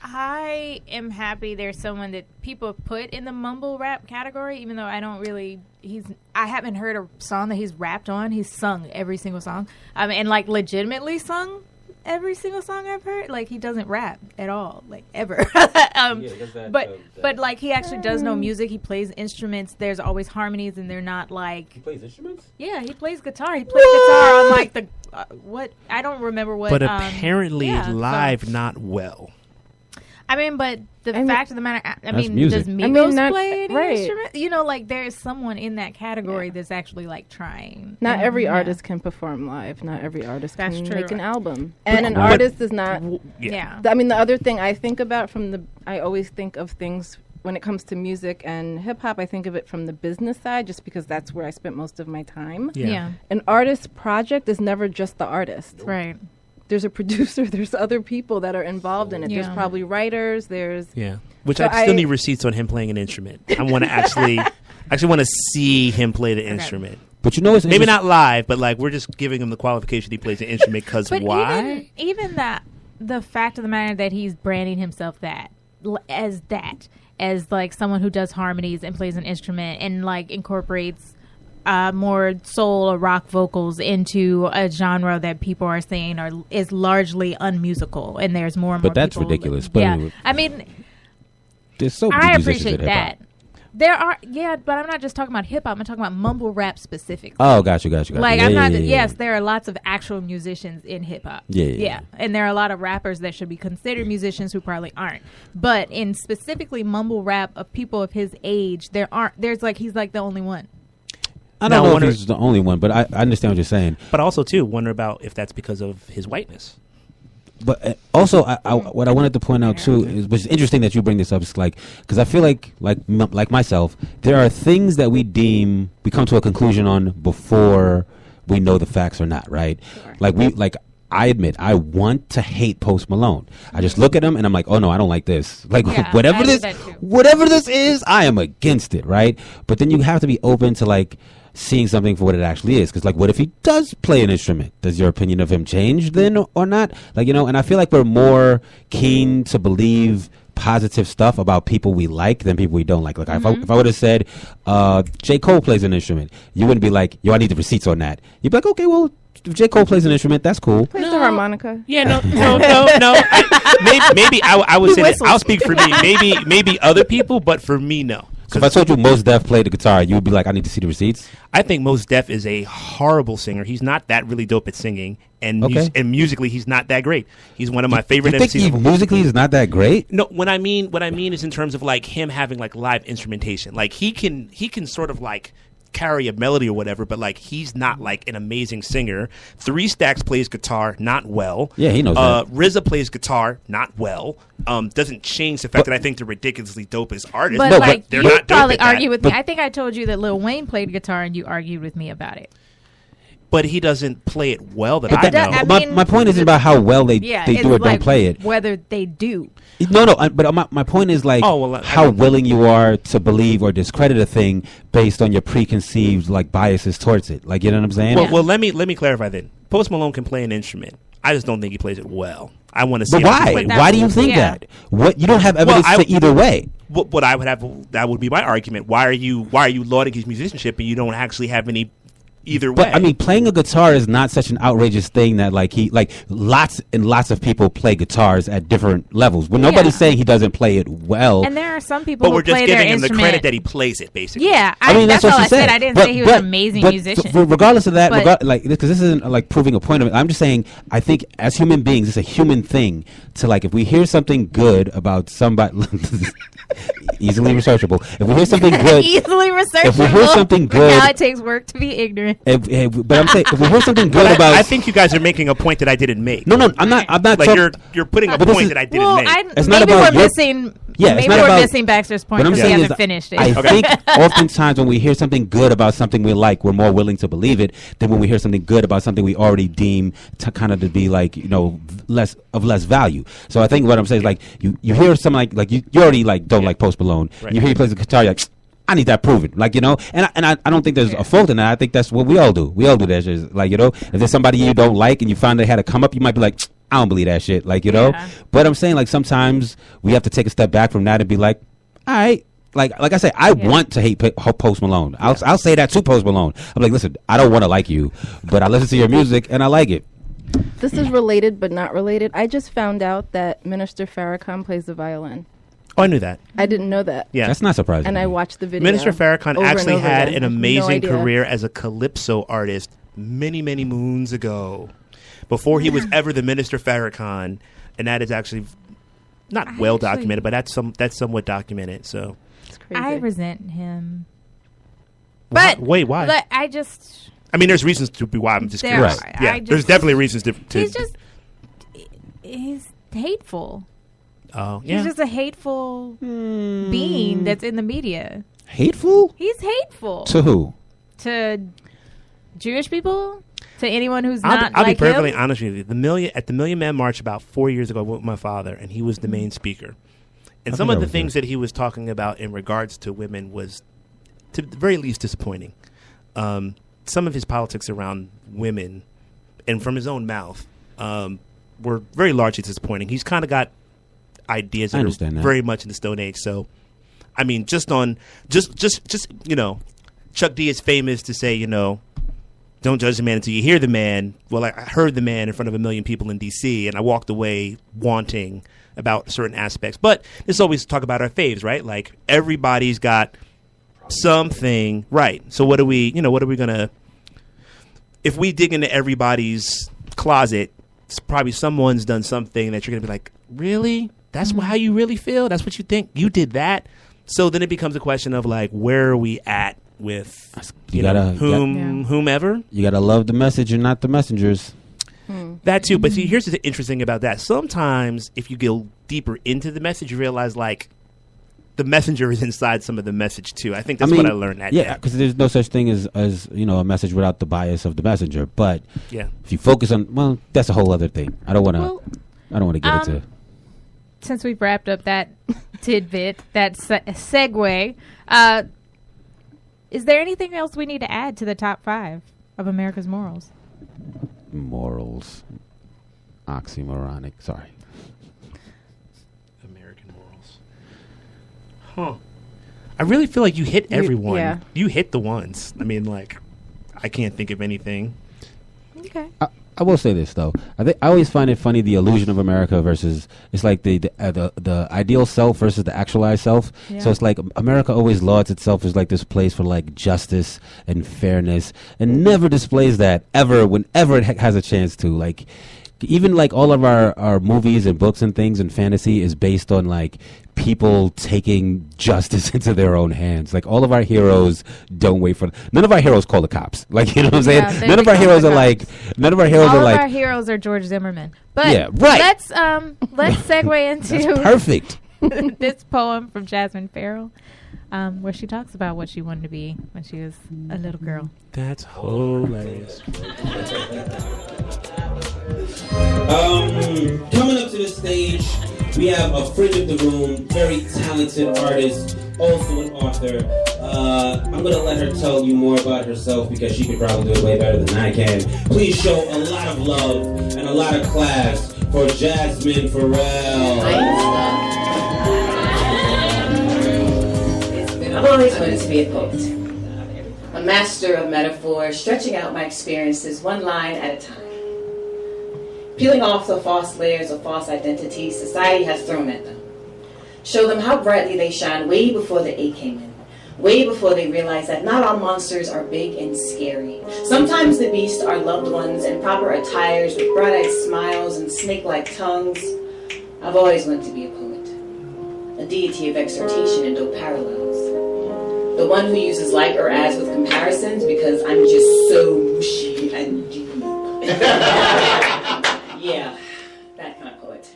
I am happy there's someone that people put in the mumble rap category, even though I don't really. I haven't heard a song that he's rapped on. He's sung every single song, and like legitimately sung every single song I've heard. Like, he doesn't rap at all, like ever. But like he actually does know music. He plays instruments. There's always harmonies, and they're not like. He plays instruments? Yeah, he plays guitar. He plays guitar on like the what I don't remember what. But apparently live not well. I mean, but the fact of the matter, I mean, music. does Migos not play any right. instrument? You know, like there's someone in that category that's actually like trying. Not every artist can perform live. Not every artist That's can true. make an album. And an artist is not. Yeah. I mean, the other thing I think about I always think of things when it comes to music and hip hop. I think of it from the business side, just because that's where I spent most of my time. Yeah. An artist project is never just the artist. Right. There's a producer, there's other people that are involved in it. Yeah. There's probably writers, Which So I still need receipts on him playing an instrument. I want to actually want to see him play the instrument. But you know, it's maybe not live, but like we're just giving him the qualification he plays the instrument because why? Even the fact of the matter that he's branding himself as like someone who does harmonies and plays an instrument and like incorporates more soul or rock vocals into a genre that people are saying is largely unmusical, and there's more and more. But that's people ridiculous. But yeah, I mean, there's so many I musicians appreciate in hip-hop. that. There are, but I'm not just talking about hip hop. I'm talking about mumble rap specifically. Oh, got you. Like, I'm not. Yes, there are lots of actual musicians in hip hop. Yeah. And there are a lot of rappers that should be considered musicians who probably aren't. But in specifically mumble rap of people of his age, there's like he's like the only one. I don't know if he's the only one, but I understand what you're saying. But also, too, wonder about if that's because of his whiteness. But also, what I wanted to point out too is, which is interesting that you bring this up, is like, because I feel like myself, there are things that we come to a conclusion on before we know the facts or not, right? Sure. I admit, I want to hate Post Malone. I just look at him and I'm like, oh no, I don't like this. Like, whatever this is, I am against it, right? But then you have to be open to like seeing something for what it actually is. Because, like, what if he does play an instrument? Does your opinion of him change then or not? Like, you know, and I feel like we're more keen to believe positive stuff about people we like than people we don't like. Like, if I would have said, J. Cole plays an instrument, you wouldn't be like, yo, I need the receipts on that. You'd be like, okay, well, if J. Cole plays an instrument, that's cool. Plays the harmonica. Yeah, no. Maybe I would say that. I'll speak for me. Maybe other people, but for me, no. So if I told you Mos Def played the guitar, you would be like, I need to see the receipts? I think Mos Def is a horrible singer. He's not that really dope at singing, and and musically, he's not that great. He's one of my favorite You think MCs. he musically is not that great? No, what I mean is in terms of like him having like live instrumentation. Like he can sort of like carry a melody or whatever, but like he's not like an amazing singer. 3 Stacks plays guitar, not well. Yeah, he knows that. RZA plays guitar, not well. Doesn't change the fact that I think they're ridiculously dope as artists. But No, like, they're you not dope probably at that. argue with me. I think I told you that Lil Wayne played guitar, and you argued with me about it. But he doesn't play it well that It I does- know. I mean, my point isn't about how well they Yeah, do it's or don't like play it. whether they do. No, but my point is like Oh, well, I how don't- willing you are to believe or discredit a thing based on your preconceived like biases towards it. Like, you know what I'm saying? Well, let me clarify then. Post Malone can play an instrument. I just don't think he plays it well. I want to see. But him why? play it. that Why do you was- think yeah. that? What you don't have evidence I- to either way. What I would have, that would be my argument. Why are you lauding his musicianship and you don't actually have any either way? But I mean, playing a guitar is not such an outrageous thing that lots and lots of people play guitars at different levels. Well, nobody's saying he doesn't play it well. And there are some people but who we're just play their giving him the instrument. credit that he plays it, basically. Yeah, I mean, that's all what she I said. said. I didn't say he was an amazing musician. Regardless of that, But- because this isn't like proving a point of it. I'm just saying, I think as human beings, it's a human thing to like if we hear something good about somebody, easily researchable. If we hear something good, Easily researchable. If we hear something good- now it takes work to be ignorant. but I'm saying if we hear something good But about, I think you guys are making a point that I didn't make. no, I'm not. Like talking- you're putting a But this point is- that I didn't Well, make. It's not maybe about we're your- missing. Yeah, it's maybe not we're about- missing Baxter's point What I'm because we saying haven't is, finished it. I think oftentimes when we hear something good about something we like, we're more willing to believe it than when we hear something good about something we already deem to kind of to be like, you know, less value. So I think what I'm saying is like you hear something like you already like don't like Post Malone. Right. You hear he plays the guitar, you're like, I need that proven, like, you know, and I don't think there's a fault in that. I think that's what we all do. We all do that shit. Like, you know, if there's somebody you don't like and you find they had to come up, you might be like, I don't believe that shit, like, you know. Yeah. But I'm saying like sometimes we have to take a step back from that and be like, all right. Like I say, I want to hate Post Malone. I'll say that to Post Malone. I'm like, listen, I don't want to like you, but I listen to your music and I like it. This is related but not related. I just found out that Minister Farrakhan plays the violin. Oh, I knew that. I didn't know that. Yeah. That's not surprising. And to I me. watched the video. Minister Farrakhan over and actually over had again. an No amazing idea. career as a calypso artist many, many moons ago, before he was ever the Minister Farrakhan, and that is actually not well actually- documented, but that's somewhat documented. So, It's crazy. I resent him. Why- But wait, why? But I just I mean, there's reasons to be why. I'm just There curious. are. Yeah, I just- there's definitely reasons to. he's hateful. Oh, yeah. He's just a hateful being that's in the media. Hateful He's hateful to who? to Jewish people, to anyone who's I'll not be like perfectly him. honest with you. At the Million Man March about 4 years ago, I went with my father, and he was the main speaker. And I some think of I the was things there. that he was talking about in regards to women was, to the very least, disappointing. Some of his politics around women, and from his own mouth, were very largely disappointing. He's kind of got ideas I that are understand that. very much in the Stone Age. So, I mean, just you know, Chuck D is famous to say, you know, don't judge the man until you hear the man. Well, I heard the man in front of 1 million people in D.C., and I walked away wanting about certain aspects. But let's always talk about our faves, right? Like, everybody's got something, right? So what are we going to... If we dig into everybody's closet, it's probably someone's done something that you're going to be like, really? That's how you really feel? That's what you think? You did that? So then it becomes a question of, like, where are we at with You gotta- whomever? You gotta love the message and not the messengers. That too. But see, here's the interesting about that. Sometimes if you go deeper into the message, you realize, like, the messenger is inside some of the message too. I think that's what I learned that yeah, day. because there's no such thing as you know a message without the bias of the messenger. But Yeah. if you focus on, well, that's a whole other thing. I don't want to. Well, I don't want to get into. Since we've wrapped up that tidbit, that segue, Is there anything else we need to add to the top 5 of America's morals? Morals. Oxymoronic. Sorry. American morals. Huh. I really feel like you hit everyone. Yeah. You hit the ones. I mean, like, I can't think of anything. Okay. I will say this though. I always find it funny, the illusion of America versus it's like the ideal self versus the actualized self. Yeah. So it's like America always lauds itself as like this place for like justice and fairness, and never displays that ever whenever it has a chance to. Like even like all of our movies and books and things and fantasy is based on like people taking justice into their own hands. Like all of our heroes don't wait for. None of our heroes call the cops. Like you know what I'm saying. Yeah, None of our heroes are like. None of our heroes All are of like. our heroes are George Zimmerman. But Yeah, right. let's segue into That's perfect. this poem from Jasmine Farrell, where she talks about what she wanted to be when she was a little girl. That's hilarious. Coming up to the stage, we have a friend of the room, very talented artist, also an author. I'm gonna let her tell you more about herself because she could probably do it way better than I can. Please show a lot of love and a lot of class for Jasmine Farrell. I've always wanted to be a poet, a master of metaphor, stretching out my experiences one line at a time, peeling off the false layers of false identities society has thrown at them. Show them how brightly they shine way before the A came in, way before they realized that not all monsters are big and scary. Sometimes the beasts are loved ones in proper attires with bright-eyed smiles and snake-like tongues. I've always wanted to be a poet, a deity of exhortation and no parallels. The one who uses like or as with comparisons because I'm just so mushy and deep. Yeah, that kind of poet.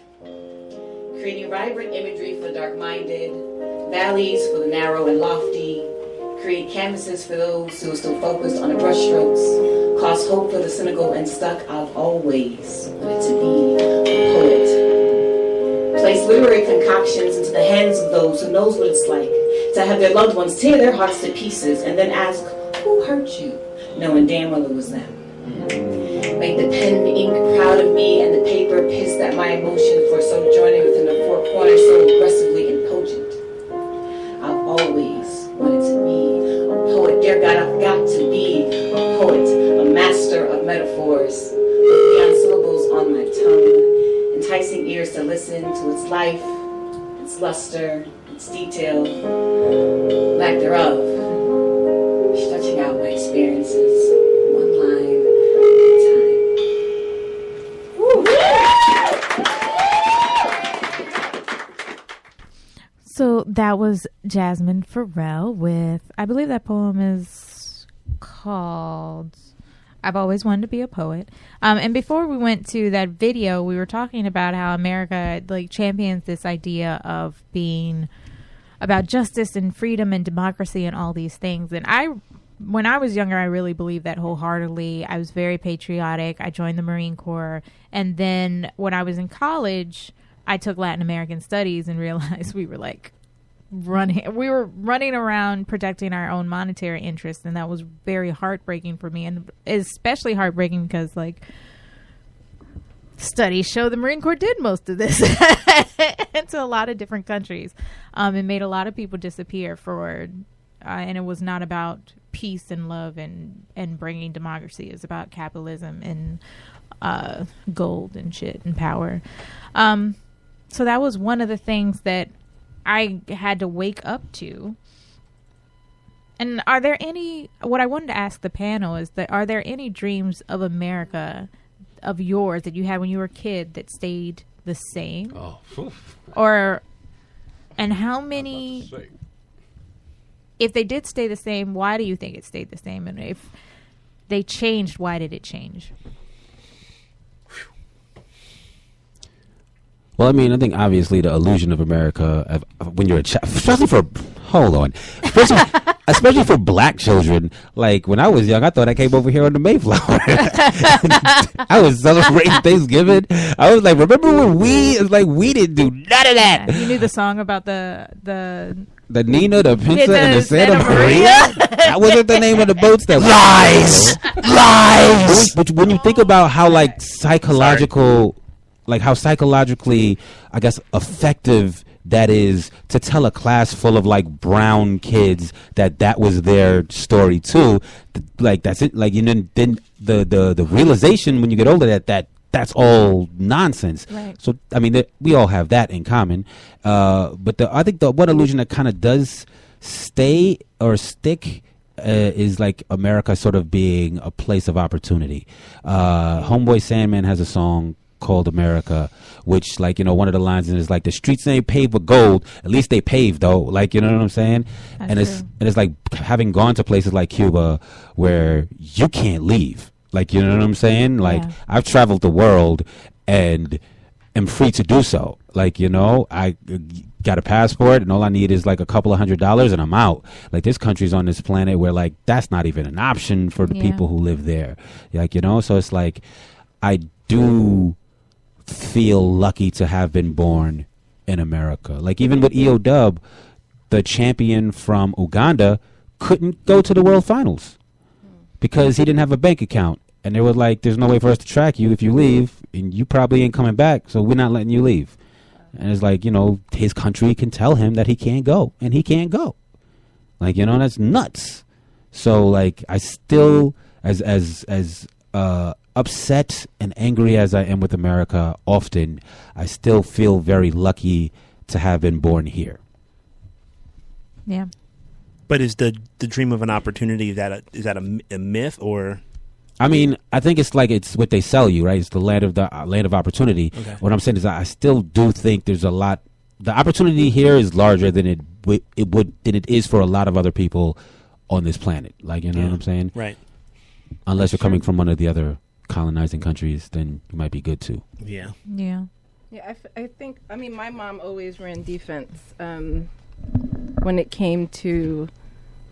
Creating vibrant imagery for the dark-minded, valleys for the narrow and lofty, create canvases for those who are still focused on the brushstrokes, cause hope for the cynical and stuck. I've always wanted to be a poet. Place literary concoctions into the hands of those who knows what it's like to have their loved ones tear their hearts to pieces and then ask, who hurt you? Knowing damn well it was them. Make the pen ink proud of me and the paper pissed at my emotion for sojourning within the four corners so aggressively and potent. I've always wanted to be a poet. Dear God, I've got to be a poet, a master of metaphors, with neon syllables on my tongue, enticing ears to listen to its life, its luster, its detail, lack thereof, stretching out my experiences, one line at a time. So that was Jasmine Farrell with, I believe that poem is called I've Always Wanted to Be a Poet. And before we went to that video, we were talking about how America like champions this idea of being about justice and freedom and democracy and all these things. And when I was younger, I really believed that wholeheartedly. I was very patriotic. I joined the Marine Corps. And then when I was in college, I took Latin American studies and realized we were running around protecting our own monetary interests, and that was very heartbreaking for me, and especially heartbreaking because like studies show the Marine Corps did most of this into a lot of different countries, and made a lot of people disappear and it was not about peace and love and bringing democracy. It's about capitalism and gold and shit and power. So that was one of the things that I had to wake up to. And are there any, what I wanted to ask the panel is that, are there any dreams of America of yours that you had when you were a kid that stayed the same? And how many, if they did stay the same, why do you think it stayed the same? And if they changed, why did it change? Well, I mean, I think obviously the illusion of America when you're a child, especially for black children. Like when I was young, I thought I came over here on the Mayflower. I was celebrating Thanksgiving. I was like, remember when we didn't do none of that. You knew the song about the The Nina, the Pinta, The and the Santa Santa Maria? That wasn't the name of the boats that Lies. But when you think about how like psychologically, I guess, effective that is to tell a class full of like brown kids that was their story too, like that's it. Like, you know, then the realization when you get older that's all nonsense. Right. So I mean, we all have that in common. But I think the one illusion that kind of does stay or stick is like America sort of being a place of opportunity. Homeboy Sandman has a song called America, which, like, you know, one of the lines is like, the streets ain't paved with gold, at least they paved though, like, you know what I'm saying? That's true. It's like having gone to places like Cuba where you can't leave, like, you know what I'm saying? Like, Yeah. I've traveled the world and am free to do so. Like, you know, I got a passport and all I need is like a couple of $100 and I'm out. Like, there's countries on this planet where like that's not even an option for the Yeah. people who live there. Like, you know, so it's like, I do feel lucky to have been born in America. Like, even with EO Dub, the champion from Uganda couldn't go to the World Finals because he didn't have a bank account. And they were like, there's no way for us to track you if you leave, and you probably ain't coming back, so we're not letting you leave. And it's like, you know, his country can tell him that he can't go, and he can't go. Like, you know, that's nuts. So, like, I still, as upset and angry as I am with America often, I still feel very lucky to have been born here. Yeah. But is the dream of an opportunity, is that a myth, or? I mean, I think it's like, it's what they sell you, right? It's the land of opportunity. Okay. What I'm saying is I still do think there's a lot. The opportunity here is larger than it is for a lot of other people on this planet. Like, you know what I'm saying? Right. Unless you're coming from one of the other colonizing countries, then you might be good too. Yeah. Yeah. Yeah, I think, I mean, my mom always ran defense when it came to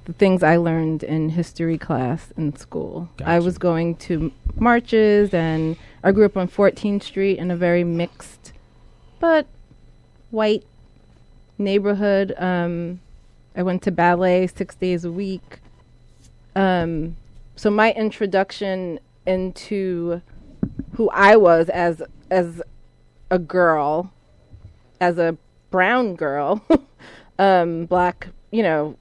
the things I learned in history class in school. I Gotcha. was going to marches, and I grew up on 14th Street in a very mixed but white neighborhood. I went to ballet 6 days a week. So my introduction into who I was as a girl, as a brown girl, black, you know,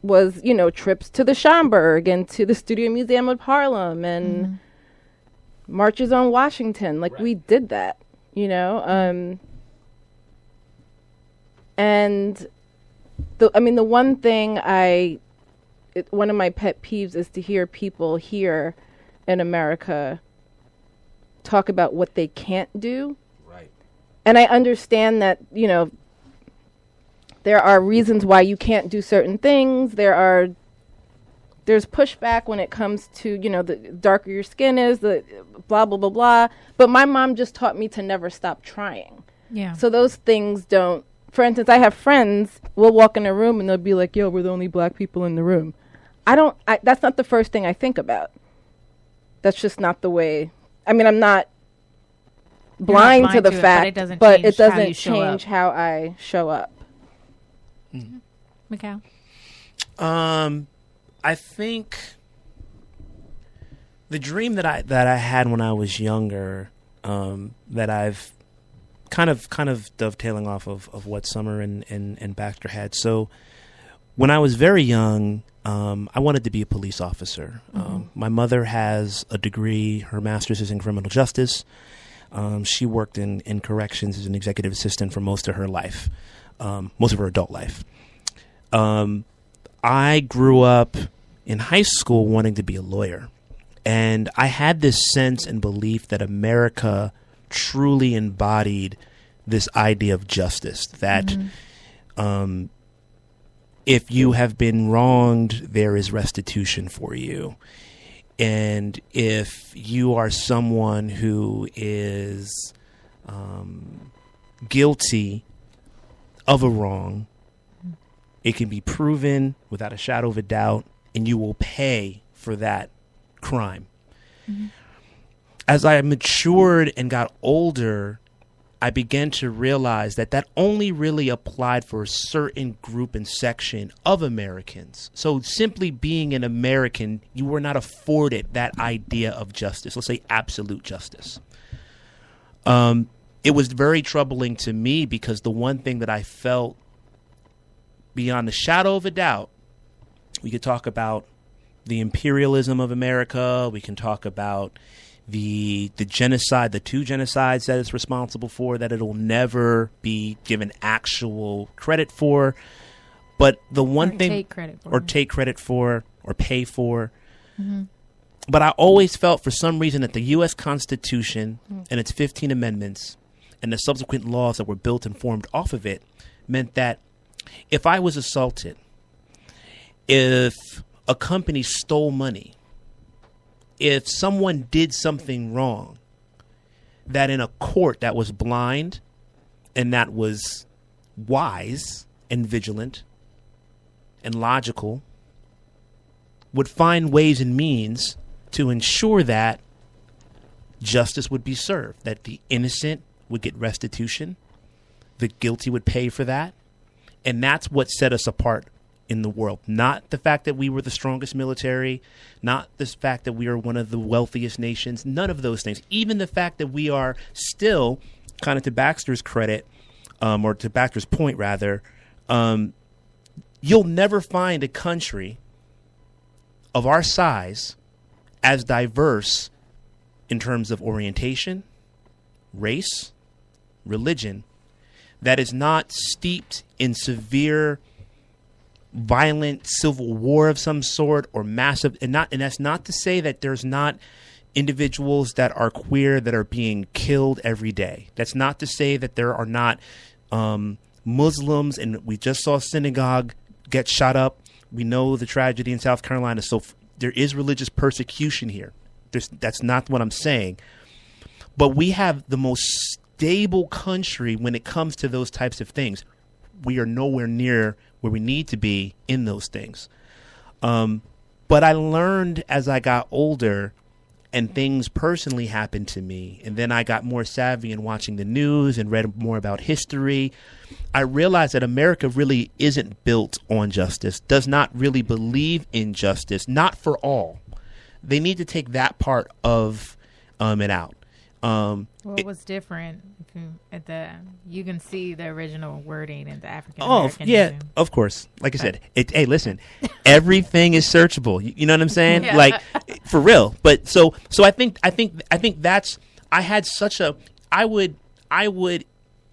was, you know, trips to the Schomburg and to the Studio Museum of Harlem and marches on Washington. Like, we did that, you know. And the one thing one of my pet peeves is to hear people here in America talk about what they can't do. Right. And I understand that, you know, there are reasons why you can't do certain things. There's pushback when it comes to, you know, the darker your skin is, the blah, blah, blah, blah. But my mom just taught me to never stop trying. Yeah. So those things don't, for instance, I have friends, we'll walk in a room and they'll be like, yo, we're the only black people in the room. That's not the first thing I think about. That's just not the way. I mean, I'm not blind to the fact, but it doesn't change how I show up. Mikhail? I think the dream that I had when I was younger, that I've kind of dovetailing off of what Summer and Baxter had. So when I was very young, I wanted to be a police officer. My mother has a degree. Her master's is in criminal justice. She worked in corrections as an executive assistant for most of her life, most of her adult life. I grew up in high school wanting to be a lawyer. And I had this sense and belief that America truly embodied this idea of justice, that if you have been wronged, there is restitution for you. And if you are someone who is guilty of a wrong, it can be proven without a shadow of a doubt, and you will pay for that crime. As I matured and got older, I began to realize that that only really applied for a certain group and section of Americans. So simply being an American, you were not afforded that idea of justice, let's say absolute justice. It was very troubling to me because the one thing that I felt beyond the shadow of a doubt, we could talk about the imperialism of America, we can talk about the genocide, the 2 genocides that it's responsible for, that it'll never be given actual credit for. But the one thing, take credit for, or pay for. Mm-hmm. But I always felt for some reason that the U.S. Constitution and its 15 amendments and the subsequent laws that were built and formed off of it meant that if I was assaulted, if a company stole money, if someone did something wrong, that in a court that was blind and that was wise and vigilant and logical would find ways and means to ensure that justice would be served, that the innocent would get restitution, the guilty would pay for that. And that's what set us apart in the world. Not the fact that we were the strongest military, not the fact that we are one of the wealthiest nations, none of those things. Even the fact that we are still, kind of to Baxter's credit, or to Baxter's point rather, you'll never find a country of our size as diverse in terms of orientation, race, religion, that is not steeped in severe violent civil war of some sort or massive, and that's not to say that there's not individuals that are queer that are being killed every day. That's not to say that there are not Muslims, and we just saw a synagogue get shot up. We know the tragedy in South Carolina. So there is religious persecution here. That's not what I'm saying. But we have the most stable country when it comes to those types of things. We are nowhere near where we need to be in those things. But I learned as I got older and things personally happened to me, and then I got more savvy in watching the news and read more about history, I realized that America really isn't built on justice, does not really believe in justice, not for all. They need to take that part of it out. What was different? You can see the original wording in the African American. Oh yeah, of course. Like I said, hey, listen, everything is searchable. You know what I'm saying? Yeah. Like for real. But so I think that's, I had such a, I would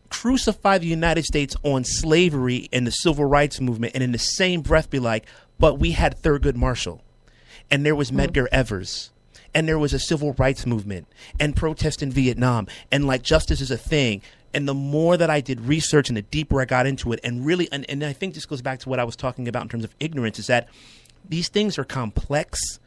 crucify the United States on slavery and the civil rights movement, and in the same breath be like, but we had Thurgood Marshall, and there was Medgar Evers. And there was a civil rights movement and protest in Vietnam, and like justice is a thing. And the more that I did research and the deeper I got into it, and really, and I think this goes back to what I was talking about in terms of ignorance, is that these things are complex.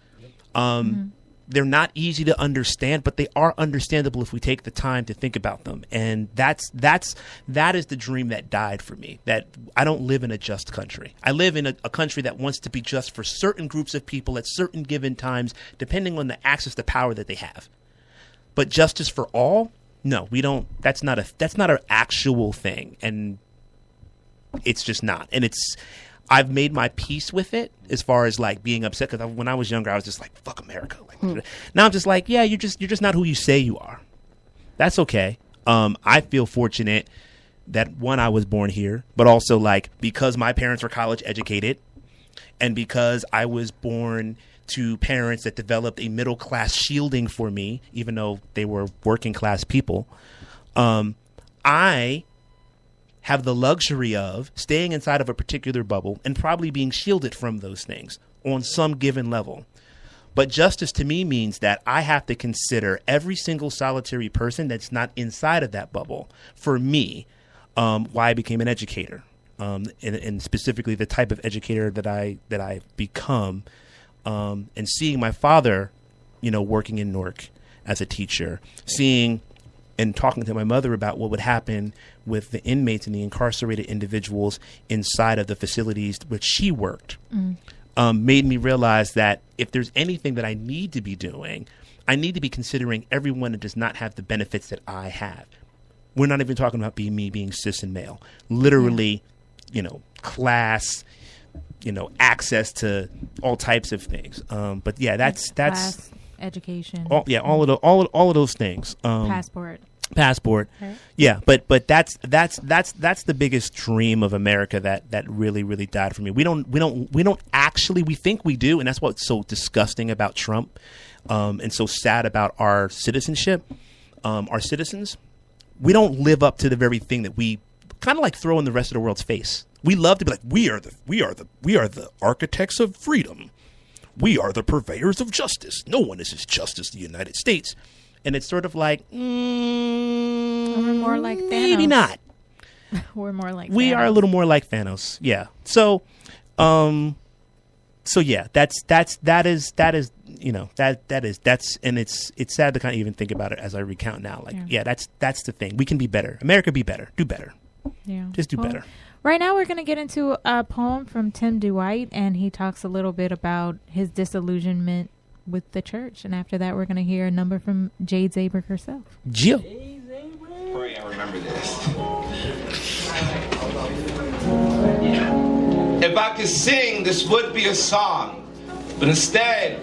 They're not easy to understand, but they are understandable if we take the time to think about them. And that is the dream that died for me, that I don't live in a just country. I live in a country that wants to be just for certain groups of people at certain given times, depending on the access to power that they have. But justice for all? No, we don't. That's not an actual thing. And it's just not. And I've made my peace with it as far as like being upset, because when I was younger, I was just like, fuck America. Now I'm just like, yeah, you're just not who you say you are. That's okay. I feel fortunate that, one, I was born here, but also like because my parents were college educated, and because I was born to parents that developed a middle class shielding for me, even though they were working class people, I have the luxury of staying inside of a particular bubble and probably being shielded from those things on some given level. But justice to me means that I have to consider every single solitary person that's not inside of that bubble. For me, why I became an educator, and specifically the type of educator that I become, and seeing my father, working in Newark as a teacher, seeing and talking to my mother about what would happen with the inmates and the incarcerated individuals inside of the facilities which she worked, made me realize that if there's anything that I need to be doing, I need to be considering everyone that does not have the benefits that I have. We're not even talking about me being cis and male. Literally, class, access to all types of things. But yeah, that's class, education. All of those things. Passport. Okay. Yeah, but that's the biggest dream of America that really, really died for me. We don't actually, we think we do, and that's what's so disgusting about Trump, and so sad about our citizenship, our citizens. We don't live up to the very thing that we kind of like throw in the rest of the world's face. We love to be like, we are the architects of freedom. We are the purveyors of justice. No one is as just as the United States. And it's sort of like, we're more like Thanos. Maybe not. We're more like we Thanos. are a little more like Thanos. Yeah. So yeah, that's and it's sad to kind of even think about it as I recount now. Like, yeah, that's the thing. We can be better. America, be better. Do better. Yeah. Just do better. Right now, we're going to get into a poem from Tim Dwight, and he talks a little bit about his disillusionment with the church. And after that, we're going to hear a number from Jade Zabrik herself. Jill. Pray I remember this. If I could sing, this would be a song. But instead,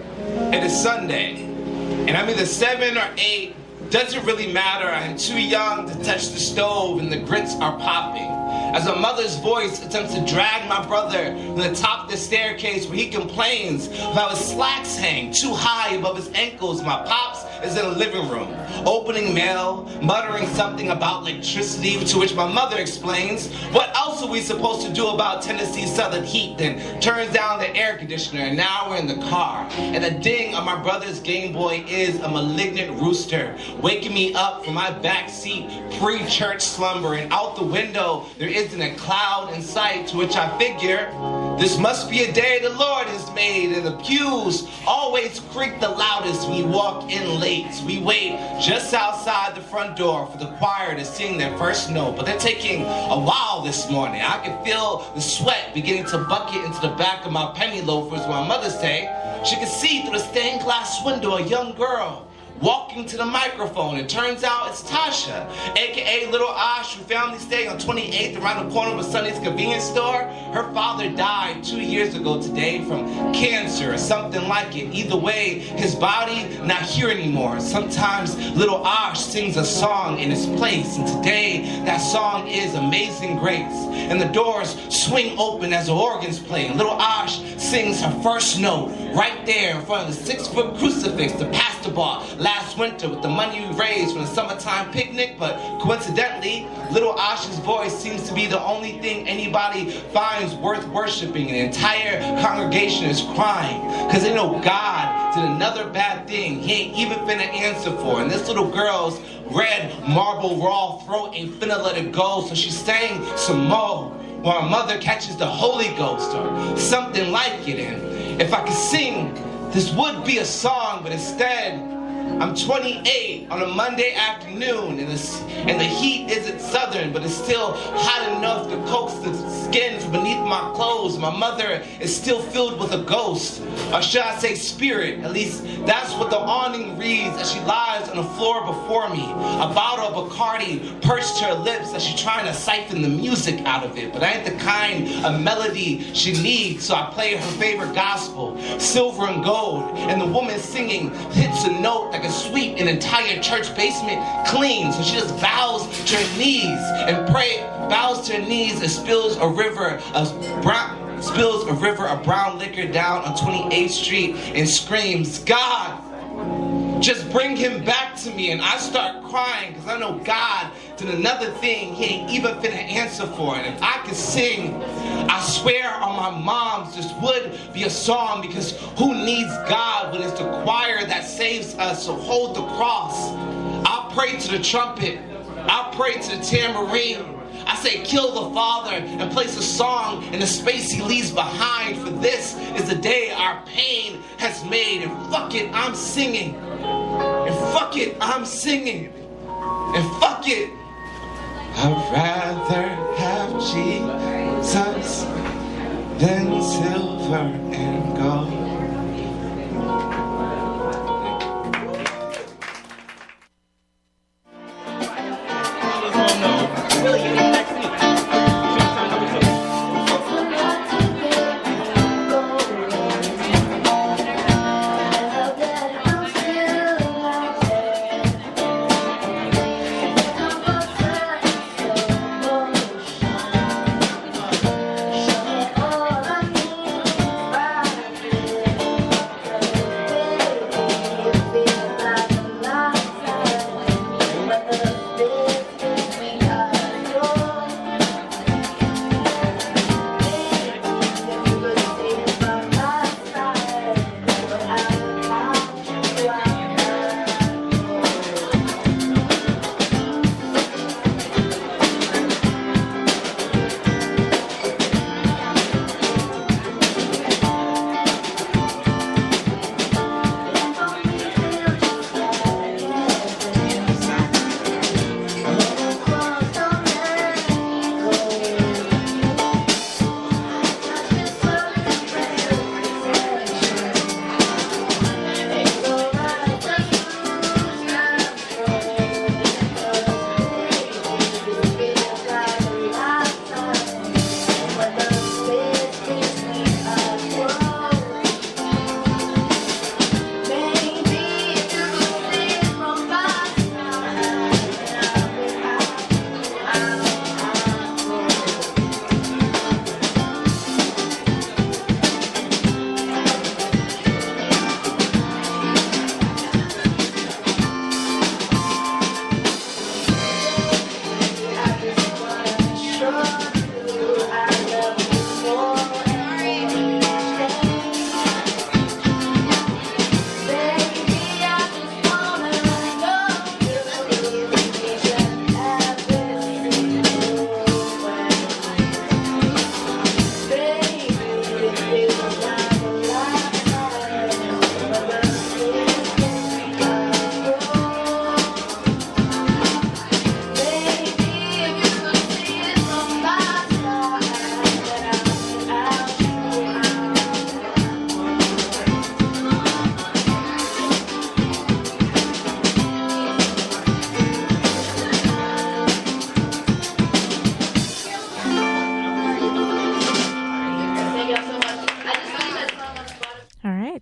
it is Sunday. And I'm either 7 or 8. Doesn't really matter. I'm too young to touch the stove and the grits are popping. As a mother's voice attempts to drag my brother to the top of the staircase where he complains about his slacks hang too high above his ankles. My pops is in the living room, opening mail, muttering something about electricity, to which my mother explains, what else are we supposed to do about Tennessee's southern heat? Then turns down the air conditioner, and now we're in the car. And the ding on my brother's Game Boy is a malignant rooster, waking me up from my back seat, pre-church slumber, and out the window there isn't a cloud in sight, to which I figure this must be a day the Lord has made, and the pews always creak the loudest when you walk in late. We wait just outside the front door for the choir to sing their first note, but they're taking a while this morning. I can feel the sweat beginning to bucket into the back of my penny loafers. My mother say she can see through the stained glass window a young girl walking to the microphone. It turns out it's Tasha, aka Little Ash, who family staying on 28th around the corner of Sunny's convenience store. Her father died 2 years ago today from cancer or something like it. Either way, his body not here anymore. Sometimes Little Ash sings a song in its place, and today that song is Amazing Grace. And the doors swing open as the organs play, and Little Ash sings her first note right there in front of the 6-foot crucifix the pastor bought last winter with the money we raised from the summertime picnic. But coincidentally, Little Ash's voice seems to be the only thing anybody finds worth worshiping, and the entire congregation is crying because they know God did another bad thing he ain't even finna answer for. And this little girl's red marble raw throat ain't finna let it go, so she sang some more while her mother catches the Holy Ghost or something like it. And if I could sing, this would be a song, but instead I'm 28 on a Monday afternoon, and the heat isn't southern, but it's still hot enough to coax the skin from beneath my clothes. My mother is still filled with a ghost, or should I say spirit? At least that's what the awning reads as she lies on the floor before me. A bottle of Bacardi perched to her lips as she's trying to siphon the music out of it, but I ain't the kind of melody she needs, so I play her favorite gospel, Silver and Gold, and the woman singing hits a note that can sweep an entire church basement clean. So she just bows to her knees and bows to her knees and spills a river of brown liquor down on 28th Street and screams, God, just bring him back to me. And I start crying because I know God did another thing he ain't even finna answer for. And if I could sing, I swear on my mom's, this would be a song, because who needs God when it's the choir that saves us? So hold the cross. I'll pray to the trumpet. I'll pray to the tambourine. I say kill the Father and place a song in the space he leaves behind, for this is the day our pain has made. And fuck it, I'm singing. And fuck it, I'm singing. And fuck it, I'd rather have Jesus than silver and gold.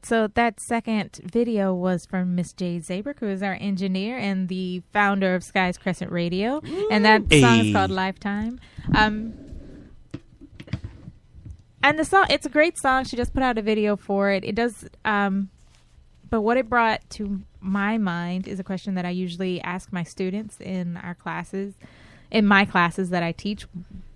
right. So that second video was from Miss Jade Zabrick, who is our engineer and the founder of Skies Crescent Radio. And that song is called Lifetime. And the song, it's a great song. She just put out a video for it. It does, but what it brought to my mind is a question that I usually ask my students in our classes, in my classes that I teach,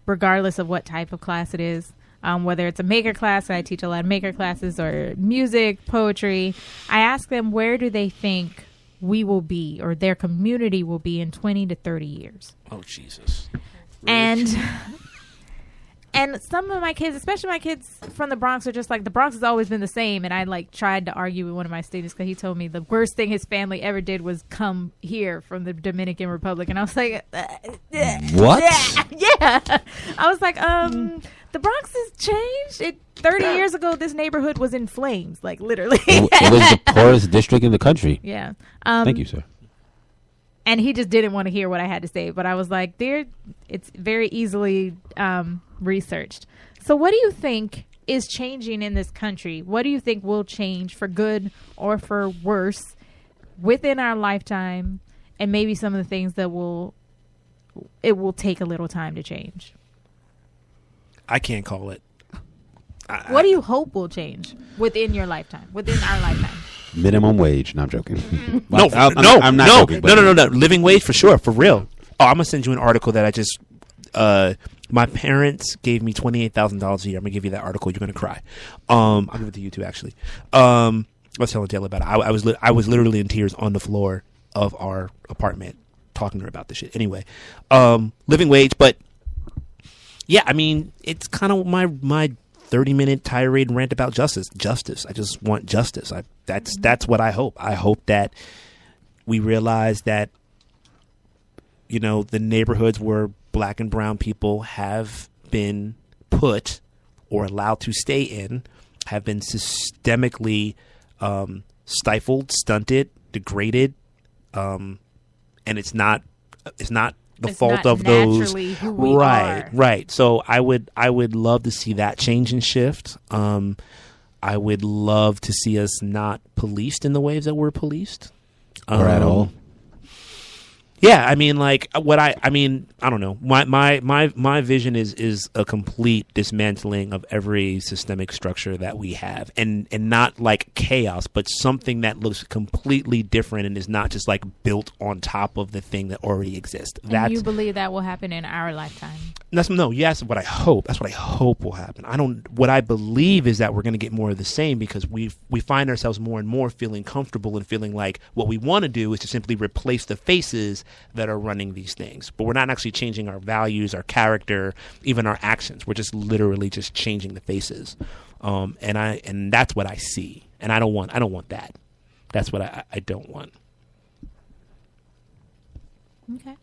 regardless of what type of class it is. Whether it's a maker class, I teach a lot of maker classes, or music, poetry. I ask them, where do they think we will be, or their community will be in 20 to 30 years? Oh, Jesus. And some of my kids, especially my kids from the Bronx, are just like, the Bronx has always been the same. And I tried to argue with one of my students because he told me the worst thing his family ever did was come here from the Dominican Republic. And I was like, what? Yeah. I was like, the Bronx has changed. 30 years ago, this neighborhood was in flames, like literally. It was the poorest district in the country. Yeah. Thank you, sir. And he just didn't want to hear what I had to say. But I was like, it's very easily researched. So what do you think is changing in this country? What do you think will change for good or for worse within our lifetime? And maybe some of the things that it will take a little time to change. I can't call it. What do you hope will change within your lifetime, within our lifetime? Minimum wage. No, I'm joking. No, I'm not joking. No. Living wage for sure, for real. Oh, I'm gonna send you an article that I just. My parents gave me $28,000 a year. I'm gonna give you that article. You're gonna cry. I'll give it to you too, actually. I was telling Taylor about it. I was literally in tears on the floor of our apartment talking to her about this shit. Anyway, living wage, but yeah, I mean, it's kind of my 30-minute tirade and rant about justice. I just want justice. That's what I hope. I hope that we realize that, you know, the neighborhoods where Black and brown people have been put or allowed to stay in have been systemically stifled, stunted, degraded, and it's not the fault of those. Who we are. Right. So I would love to see that change and shift. I would love to see us not policed in the ways that we're policed, or at all. Yeah, I mean, like I don't know. My vision is a complete dismantling of every systemic structure that we have, and not like chaos, but something that looks completely different and is not just like built on top of the thing that already exists. And you believe that will happen in our lifetime? That's what I hope. That's what I hope will happen. What I believe is that we're going to get more of the same, because we find ourselves more and more feeling comfortable and feeling like what we want to do is to simply replace the faces that are running these things, but we're not actually changing our values, our character, even our actions. We're just literally just changing the faces, and that's what I see, and I don't want that. That's what I don't want. Okay.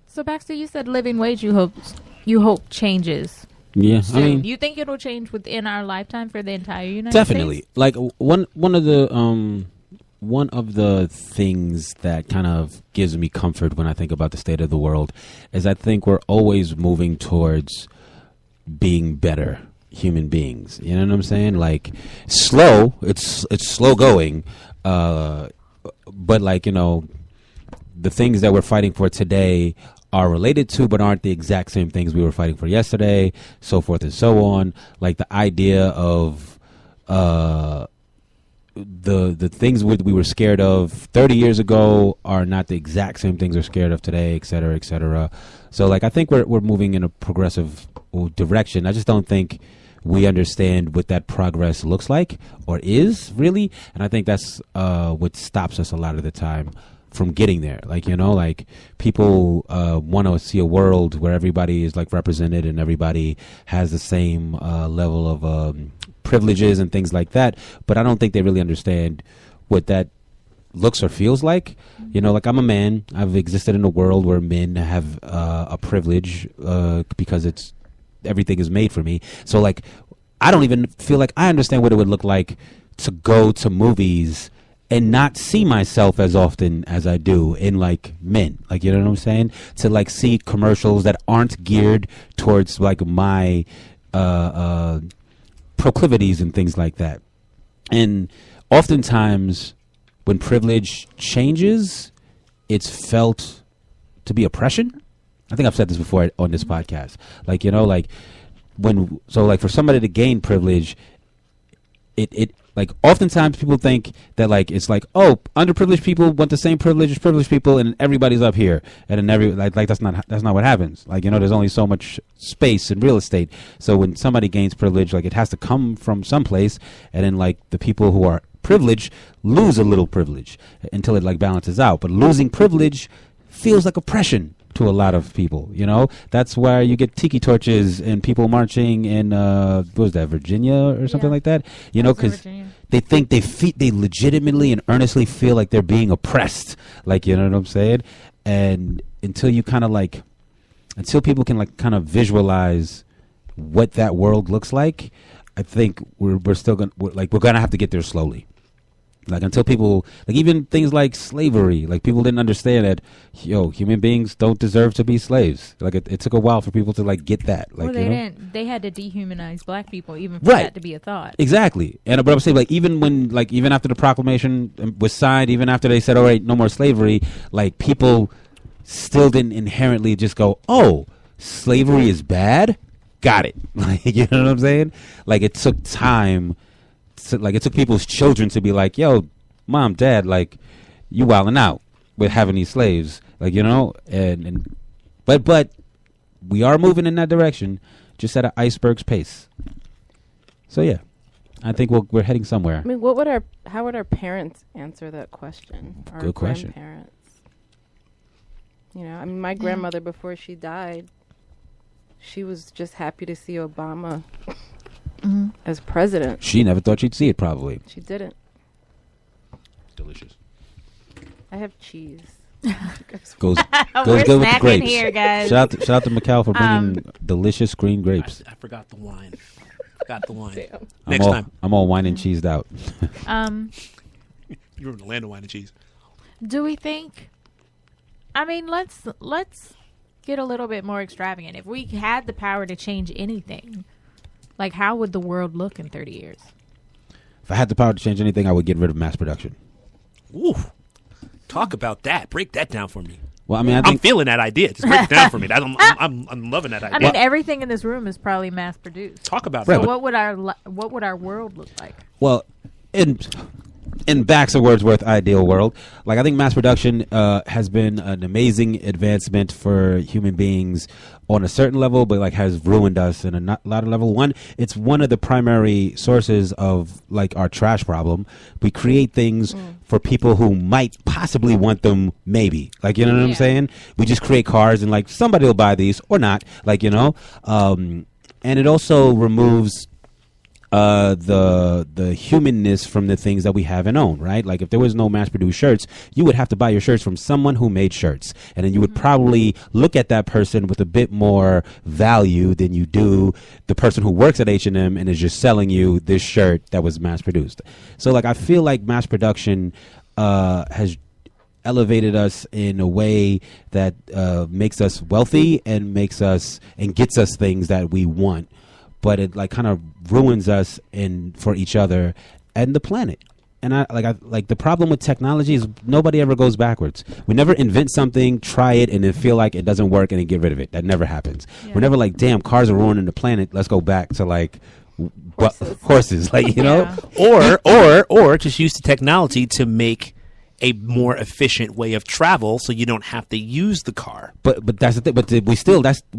So Baxter, you said living wage. You hope changes. Yeah, soon. I mean, do you think it'll change within our lifetime for the entire United States? Definitely. Like one of the things that kind of gives me comfort when I think about the state of the world is I think we're always moving towards being better human beings. You know what I'm saying? Like slow, it's slow going, but like, you know, the things that we're fighting for today are related to but aren't the exact same things we were fighting for yesterday, so forth and so on. Like the idea of the things we were scared of 30 years ago are not the exact same things we're scared of today, et cetera, et cetera. So like I think we're moving in a progressive direction. I just don't think we understand what that progress looks like or is really, and I think that's what stops us a lot of the time from getting there. Like, you know, like people want to see a world where everybody is like represented and everybody has the same level of privileges and things like that, but I don't think they really understand what that looks or feels like. You know, like I'm a man. I've existed in a world where men have a privilege because everything is made for me. So like I don't even feel like I understand what it would look like to go to movies and not see myself as often as I do in like men. Like, you know what I'm saying? To like see commercials that aren't geared towards like my proclivities and things like that. And oftentimes when privilege changes, it's felt to be oppression. I think I've said this before on this podcast. Like, you know, like for somebody to gain privilege, it like oftentimes people think that like it's like, oh, underprivileged people want the same privilege as privileged people and everybody's up here, and then that's not what happens. Like, you know, there's only so much space in real estate. So when somebody gains privilege, like it has to come from someplace, and then like the people who are privileged lose a little privilege until it like balances out. But losing privilege feels like oppression to a lot of people, you know. That's where you get tiki torches and people marching in what was that, Virginia or something like that, you know, because they think they legitimately and earnestly feel like they're being oppressed, like, you know what I'm saying. And until people can like kind of visualize what that world looks like, I think we're gonna have to get there slowly. Like until people, like even things like slavery, like people didn't understand that, human beings don't deserve to be slaves. Like it took a while for people to like get that. Like, well, they didn't. They had to dehumanize black people even for that to be a thought. Exactly. But I'm saying, like, even after the proclamation was signed, even after they said, all right, no more slavery, like people still didn't inherently just go, oh, slavery is bad. Got it. Like, you know what I'm saying? Like it took time. So, like it took people's children to be like, yo, mom, dad, like you wilding out with having these slaves, like, you know, but we are moving in that direction, just at an iceberg's pace. So yeah, I think we're heading somewhere. I mean, how would our parents answer that question? Our Good question. Grandparents. You know, I mean, my grandmother, before she died, she was just happy to see Obama as president. She never thought she'd see it, probably. She didn't. Delicious. I have cheese. Goes We're good with the grapes. Here, guys. Shout out to Macau for bringing delicious green grapes. I forgot the wine. Got the wine. Damn. Next time. I'm all wine and cheesed out. You're in the land of wine and cheese. Do we think? I mean, let's get a little bit more extravagant. If we had the power to change anything, like how would the world look in 30 years? If I had the power to change anything, I would get rid of mass production. Ooh, talk about that. Break that down for me. Well, I mean, I'm feeling that idea. Just break it down for me. I'm loving that idea. I mean, everything in this room is probably mass produced. Talk about So that. what would our world look like? Well, in Bax of Wordsworth ideal world, like I think mass production has been an amazing advancement for human beings on a certain level, but like has ruined us in a lot of level. One, it's one of the primary sources of like our trash problem. We create things for people who might possibly want them, maybe, like, you know what I'm saying? We just create cars and like somebody will buy these or not, like, you know. And it also removes the humanness from the things that we have and own, right? Like if there was no mass-produced shirts, you would have to buy your shirts from someone who made shirts, and then you would probably look at that person with a bit more value than you do the person who works at H&M and is just selling you this shirt that was mass-produced. So like I feel like mass production has elevated us in a way that makes us wealthy and makes us and gets us things that we want, but it like kind of ruins us for each other and the planet. And I like the problem with technology is nobody ever goes backwards. We never invent something, try it, and then feel like it doesn't work and then get rid of it. That never happens. Yeah. We're never like, damn, cars are ruining the planet. Let's go back to like horses, like, you know, or just use the technology to make a more efficient way of travel, so you don't have to use the car. But that's the thing. But we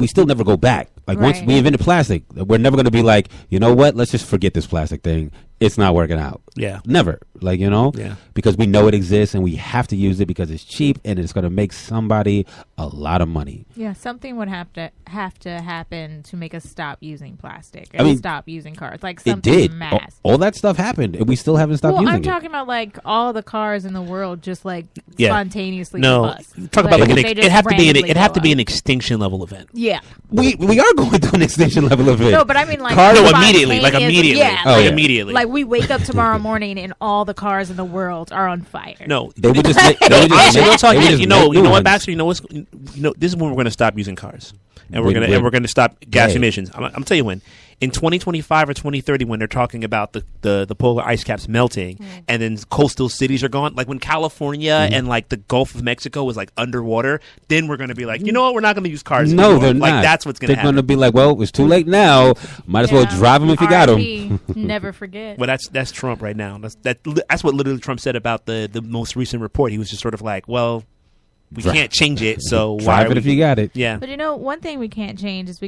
still never go back. Like once we invented plastic, we're never going to be like, you know what? Let's just forget this plastic thing. It's not working out. Yeah, never. Like, you know, because we know it exists and we have to use it because it's cheap and it's going to make somebody a lot of money. Yeah, something would have to happen to make us stop using plastic and stop using cars. Like something it did. Mass. All that stuff happened, and we still haven't stopped using it. I'm talking about like all the cars in the world just like spontaneously. Talk about like it have to be an extinction level event. Yeah, we are going to an extinction level event. No, but I mean like immediately. Yeah, immediately. Like we wake up tomorrow morning and all the cars in the world are on fire. No, they would just. You know what, Baxter? You know what's? This is when we're going to stop using cars. and we're gonna stop gas emissions. I'm telling you when. In 2025 or 2030, when they're talking about the polar ice caps melting and then coastal cities are gone, like when California and like the Gulf of Mexico was like underwater, then we're going to be like, you know what, we're not going to use cars anymore. No, they're like, not. That's what's going to happen. They're going to be like, well, it's too late now. Might as well drive them if you got them. Never forget. Well, that's Trump right now. That's what literally Trump said about the most recent report. He was just sort of like, well, we can't change it, so why drive it if you got it. Yeah. But one thing we can't change is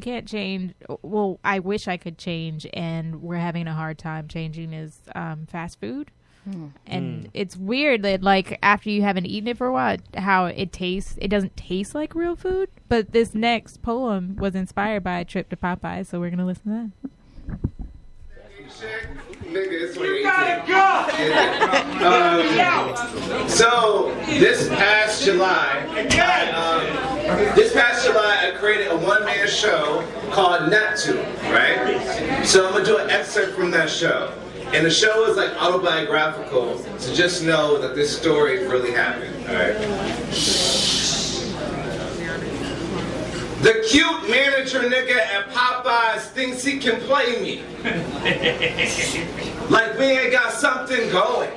well, I wish I could change, and we're having a hard time changing, is fast food. And it's weird that, like, after you haven't eaten it for a while, how it tastes. It doesn't taste like real food. But this next poem was inspired by a trip to Popeye, so we're going to listen to that. You gotta go! So, this past July, I created a one-man show called Neptune, right? So I'm gonna do an excerpt from that show. And the show is like autobiographical, so just know that this story really happened, alright? The cute manager nigga at Popeyes thinks he can play me. Like we ain't got something going.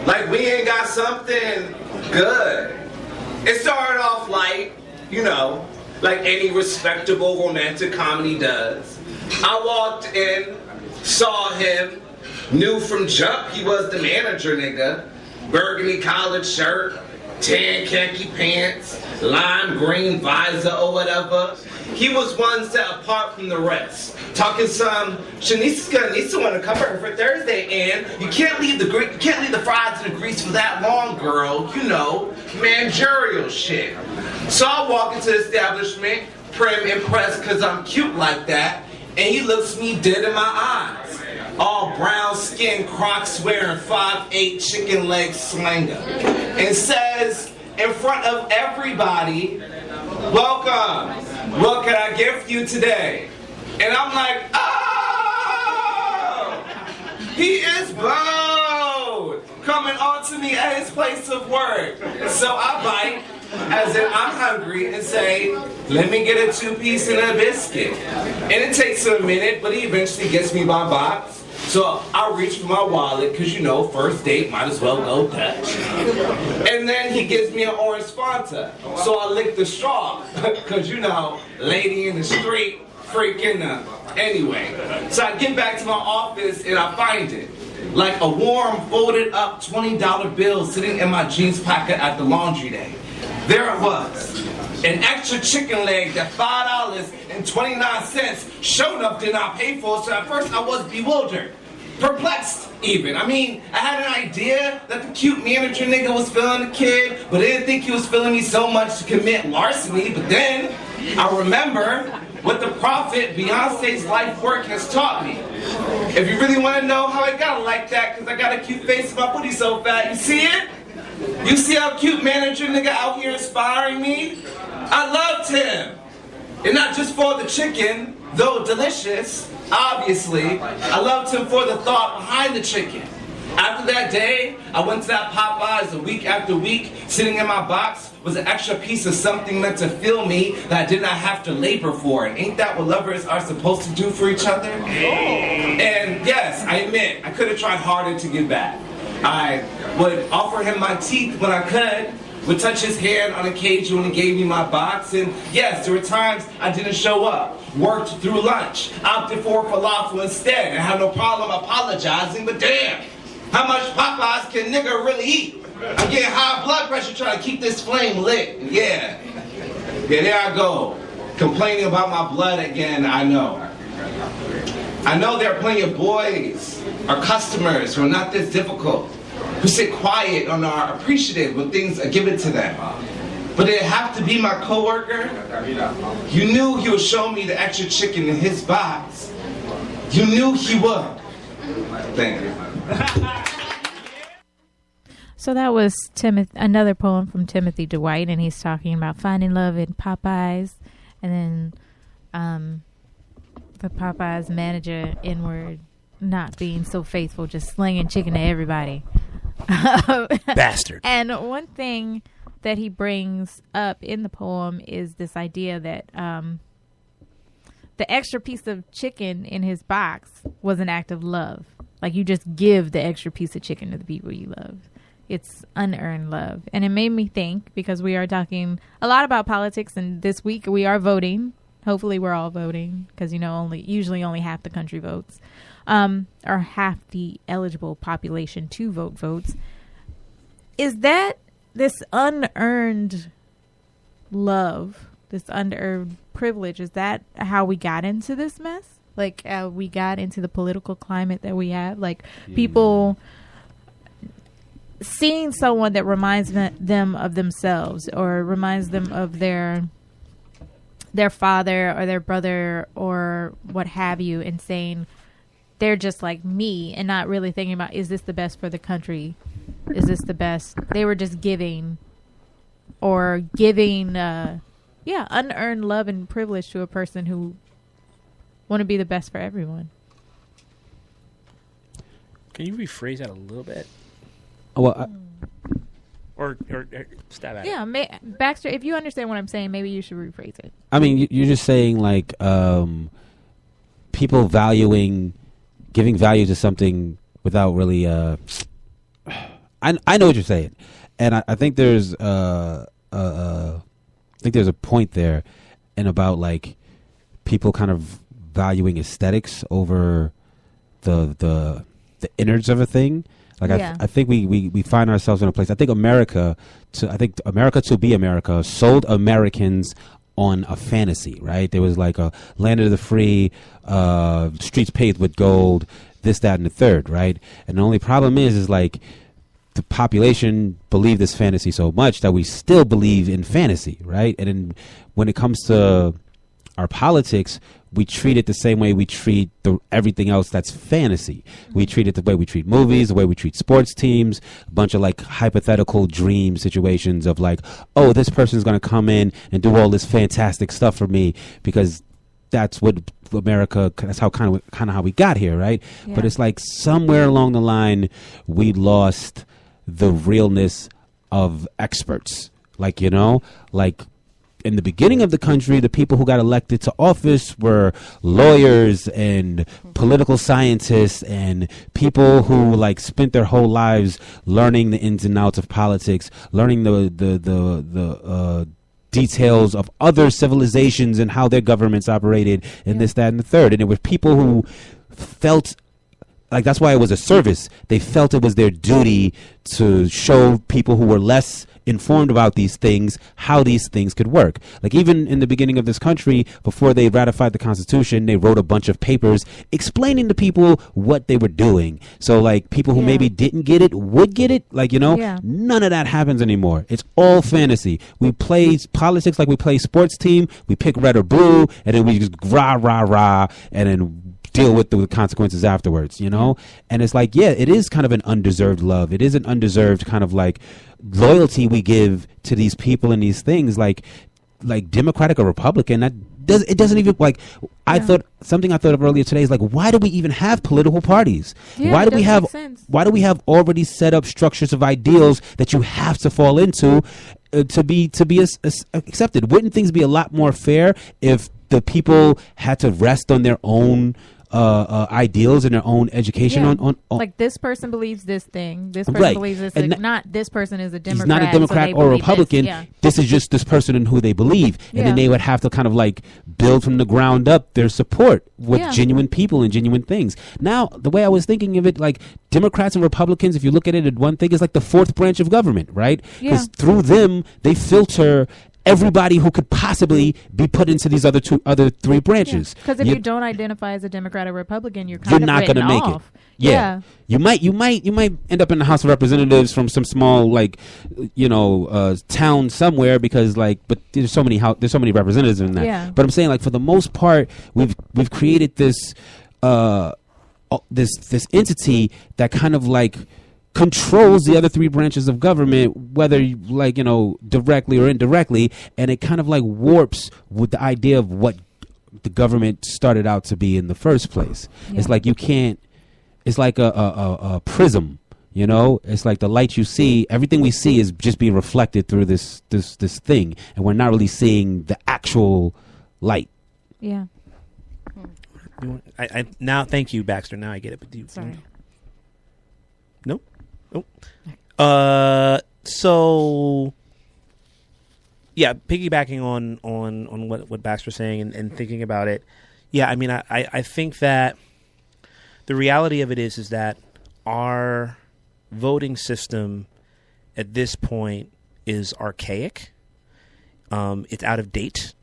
Like we ain't got something good. It started off light, like any respectable romantic comedy does. I walked in, saw him, knew from jump he was the manager nigga. Burgundy collared shirt, tan khaki pants, lime green visor or whatever. He was one set apart from the rest. Talking some, Shanice's gonna need someone to cover her for Thursday, and you can't leave the fries in the grease for that long, girl. Managerial shit. So I walk into the establishment, prim impressed cause I'm cute like that, and he looks me dead in my eyes. All brown skin, Crocs wearing 5'8" chicken leg slanger. And says in front of everybody, welcome, what can I get for you today? And I'm like, oh, he is bold, coming on to me at his place of work. So I bite, as in I'm hungry, and say, let me get a 2-piece and a biscuit. And it takes him a minute, but he eventually gets me my box. So I reach for my wallet, because first date, might as well go Dutch. And then he gives me an orange Fanta. So I lick the straw, because lady in the street, freaking Anyway, so I get back to my office and I find it. Like a warm, folded up $20 bill sitting in my jeans pocket at the laundry day. There it was. An extra chicken leg that $5.29 showed up did not pay for, so at first I was bewildered. Perplexed, even. I had an idea that the cute manager nigga was feeling the kid, but I didn't think he was feeling me so much to commit larceny. But then I remember what the prophet Beyonce's life work has taught me. If you really want to know how I got it like that, because I got a cute face and my booty so fat, you see it? You see how cute manager nigga out here inspiring me? I loved him. And not just for the chicken, though delicious, obviously. I loved him for the thought behind the chicken. After that day, I went to that Popeyes week after week. Sitting in my box was an extra piece of something meant to fill me that I did not have to labor for. And ain't that what lovers are supposed to do for each other? And yes, I admit, I could have tried harder to give back. I would offer him my teeth when I could, would touch his hand on occasion when he gave me my box, and yes, there were times I didn't show up, worked through lunch, opted for falafel instead, and had no problem apologizing, but damn, how much Popeyes can nigga really eat? I'm getting high blood pressure trying to keep this flame lit, yeah, there I go, complaining about my blood again, I know there are plenty of boys, our customers, who are not this difficult, who sit quiet and are appreciative when things are given to them. But did it have to be my coworker? You knew he would show me the extra chicken in his box. You knew he would. Thank you. So that was another poem from Timothy Dwight, and he's talking about finding love in Popeyes, and then the Popeyes manager inward not being so faithful, just slinging chicken to everybody. Bastard. And one thing that he brings up in the poem is this idea that the extra piece of chicken in his box was an act of love. Like, you just give the extra piece of chicken to the people you love. It's unearned love. And it made me think, because we are talking a lot about politics, and this week we are voting. Hopefully we're all voting, because, usually only half the country votes, or half the eligible population to vote votes. Is that this unearned love, this unearned privilege, is that how we got into this mess? Like, we got into the political climate that we have? Like, people seeing someone that reminds them of themselves, or reminds them of their father or their brother or what have you, and saying they're just like me, and not really thinking about, is this the best for the country? Is this the best? They were just giving unearned love and privilege to a person who want to be the best for everyone. Can you rephrase that a little bit? Well, or stab at it? Yeah, Baxter, if you understand what I'm saying, maybe you should rephrase it. I mean, you're just saying, like, people giving value to something without really. I know what you're saying, and I think there's a point there, and about, like, people kind of valuing aesthetics over the innards of a thing. Like, yeah. I think we find ourselves in a place. I think America to be America sold Americans on a fantasy, right? There was like a land of the free, streets paved with gold, this, that, and the third, right? And the only problem is like the population believe this fantasy so much that we still believe in fantasy, right? And then when it comes to our politics, we treat it the same way we treat everything else that's fantasy. We treat it the way we treat movies, the way we treat sports teams, a bunch of like hypothetical dream situations of like, oh, this person's going to come in and do all this fantastic stuff for me because that's what America, that's how kind of how we got here, right? Yeah. But it's like somewhere along the line, we lost the realness of experts. Like, like, in the beginning of the country, the people who got elected to office were lawyers and political scientists and people who like spent their whole lives learning the ins and outs of politics, learning the details of other civilizations and how their governments operated and this, that, and the third. And it was people who felt like that's why it was a service. They felt it was their duty to show people who were less informed about these things how these things could work. Like even in the beginning of this country, before they ratified the Constitution, they wrote a bunch of papers explaining to people what they were doing. So like people who maybe didn't get it would get it. Like, none of that happens anymore. It's all fantasy. We play politics like we play sports team. We pick red or blue and then we just rah, rah, rah, and then deal with the consequences afterwards, And it's like, it is kind of an undeserved love. It is an undeserved kind of like loyalty we give to these people and these things, like Democratic or Republican. It doesn't even like. I thought of earlier today is like, why do we even have political parties? Why do we have already set up structures of ideals that you have to fall into to be accepted? Wouldn't things be a lot more fair if the people had to rest on their own ideals and their own education on like this person believes this thing, this person believes this thing, not this person is a Democrat, he's not a Democrat or a Republican, this is just this person and who they believe, and then they would have to kind of like build from the ground up their support with genuine people and genuine things. Now the way I was thinking of it, like Democrats and Republicans, if you look at it, one thing is like the fourth branch of government, right? Because through them they filter everybody who could possibly be put into these other three branches. Because if you don't identify as a Democrat or Republican, you're not going to make it. Yeah. You might end up in the House of Representatives from some small like town somewhere because but there's so many representatives in that. Yeah. But I'm saying like for the most part we've created this this entity that kind of like controls the other three branches of government, whether directly or indirectly, and it kind of like warps with the idea of what the government started out to be in the first place. It's like you can't. It's like a prism. You know, it's like the light you see, everything we see is just being reflected through this thing, and we're not really seeing the actual light. Yeah. I now thank you, Baxter. Now I get it. But do you, Sorry. Nope. So yeah, piggybacking on what Baxter's saying and thinking about it. Yeah, I mean, I think that the reality of it is that our voting system at this point is archaic. It's out of date.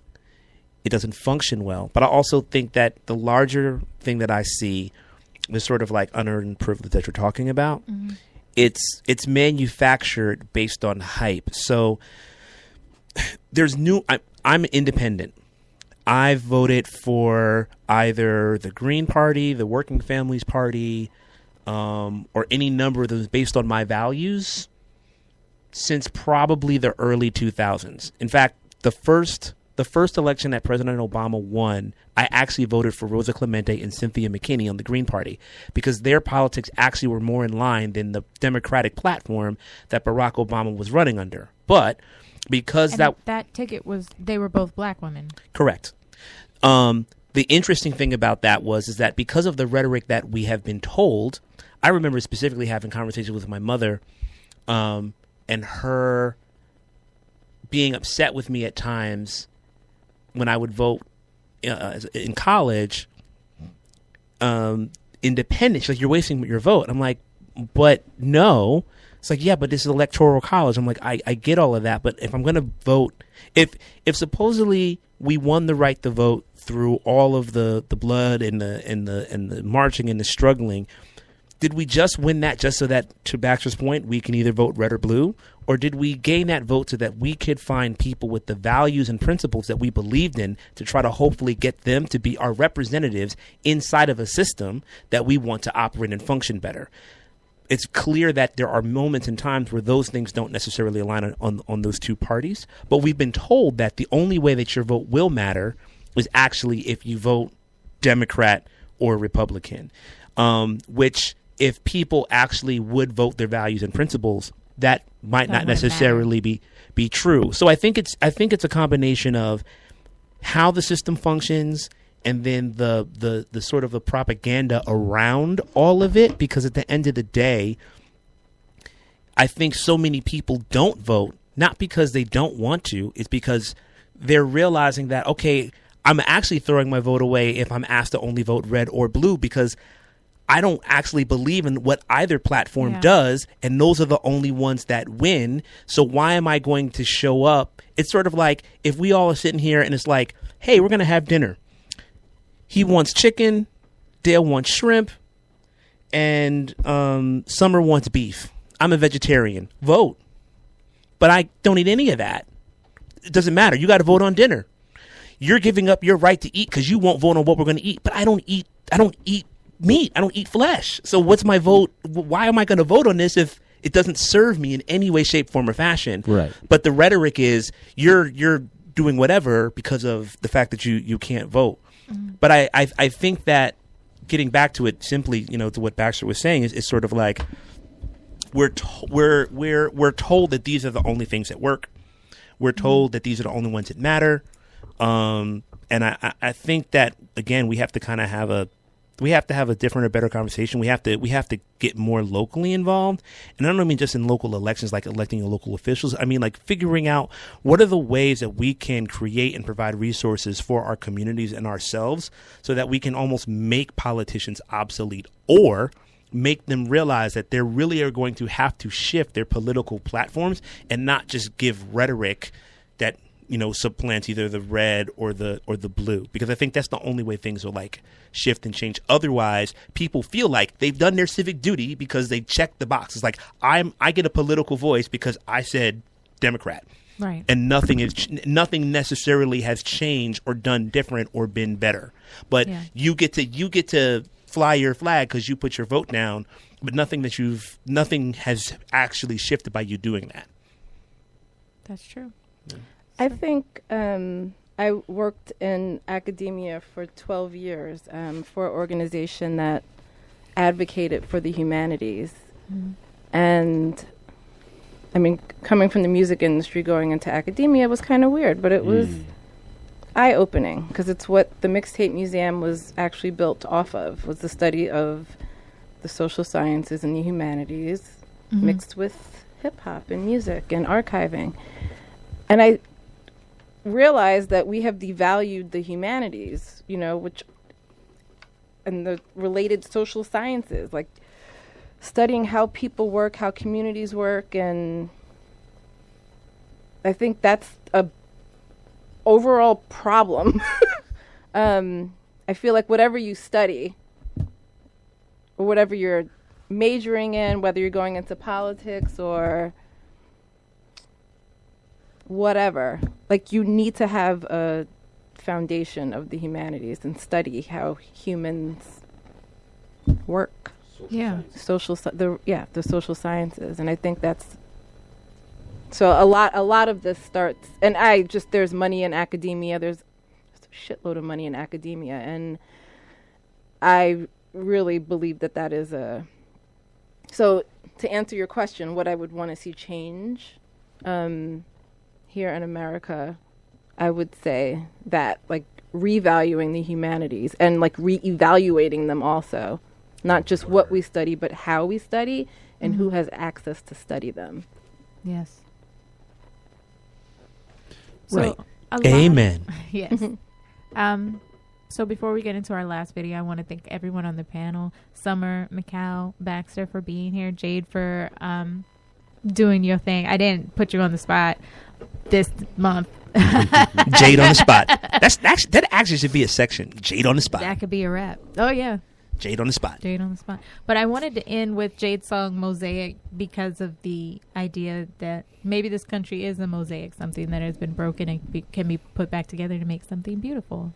It doesn't function well. But I also think that the larger thing that I see, this sort of like unearned privilege that you're talking about, it's manufactured based on hype. So there's I'm independent. I've voted for either the Green Party, the Working Families Party, or any number of those based on my values since probably the early 2000s. In fact, the first election that President Obama won, I actually voted for Rosa Clemente and Cynthia McKinney on the Green Party because their politics actually were more in line than the Democratic platform that Barack Obama was running under. But because that ticket was, they were both black women. Correct. The interesting thing about that is that because of the rhetoric that we have been told, I remember specifically having conversations with my mother, and her being upset with me at times when I would vote in college, independent. She's like, "You're wasting your vote." I'm like, "But no." It's like, "Yeah, but this is electoral college." I'm like, I get all of that, but if I'm going to vote, if supposedly we won the right to vote through all of the blood and the marching and the struggling, did we just win that just so that, to Baxter's point, we can either vote red or blue? Or did we gain that vote so that we could find people with the values and principles that we believed in to try to hopefully get them to be our representatives inside of a system that we want to operate and function better? It's clear that there are moments and times where those things don't necessarily align on those two parties. But we've been told that the only way that your vote will matter is actually if you vote Democrat or Republican, which if people actually would vote their values and principles, that might not necessarily be true. So I think it's a combination of how the system functions and then the sort of the propaganda around all of it, because at the end of the day, I think so many people don't vote, not because they don't want to, it's because they're realizing that, okay, I'm actually throwing my vote away if I'm asked to only vote red or blue because I don't actually believe in what either platform does, and those are the only ones that win. So why am I going to show up? It's sort of like if we all are sitting here and it's like, hey, we're going to have dinner. He wants chicken, Dale wants shrimp, and Summer wants beef. I'm a vegetarian. Vote. But I don't eat any of that. It doesn't matter. You got to vote on dinner. You're giving up your right to eat because you won't vote on what we're going to eat. But I don't eat meat. I don't eat flesh. So what's my vote? Why am I going to vote on this if it doesn't serve me in any way, shape, form, or fashion? Right. But the rhetoric is you're doing whatever because of the fact that you can't vote. Mm-hmm. But I think that getting back to it simply, to what Baxter was saying is sort of like we're told that these are the only things that work. We're told that these are the only ones that matter. And I think that again we have to kind of have a different or better conversation. We have to get more locally involved. And I don't mean just in local elections, like electing local officials. I mean, like figuring out what are the ways that we can create and provide resources for our communities and ourselves so that we can almost make politicians obsolete or make them realize that they really are going to have to shift their political platforms and not just give rhetoric that, supplants either the red or the blue, because I think that's the only way things will like shift and change. Otherwise, people feel like they've done their civic duty because they checked the box. It's like I get a political voice because I said Democrat, right? And nothing necessarily has changed or done different or been better. But you get to fly your flag because you put your vote down, but nothing has actually shifted by you doing that. That's true. Yeah. I think I worked in academia for 12 years for an organization that advocated for the humanities. And I mean, coming from the music industry, going into academia was kind of weird, but it was eye-opening because it's what the Mixtape Museum was actually built off of, was the study of the social sciences and the humanities mixed with hip-hop and music and archiving. And I realized that we have devalued the humanities, you know, which and the related social sciences, like studying how people work, how communities work, and I think that's a overall problem. I feel like whatever you study or whatever you're majoring in, whether you're going into politics or whatever, like you need to have a foundation of the humanities and study how humans work. Yeah. The social sciences, and I think that's so a lot of this starts, and there's money in academia. There's a shitload of money in academia, and I really believe that is a. So to answer your question, what I would want to see change here in America, I would say that like revaluing the humanities and like reevaluating them also. Not just what we study, but how we study and who has access to study them. Yes. Right. So, Amen. Yes. So before we get into our last video, I want to thank everyone on the panel, Summer, Macau, Baxter for being here, Jade for doing your thing. I didn't put you on the spot this month. Jade on the spot. That actually should be a section. Jade on the spot. That could be a rap. Oh, yeah. Jade on the spot. Jade on the spot. But I wanted to end with Jade's song Mosaic because of the idea that maybe this country is a mosaic, something that has been broken and can be put back together to make something beautiful.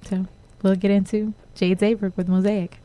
So we'll get into Jade Zabrook with Mosaic.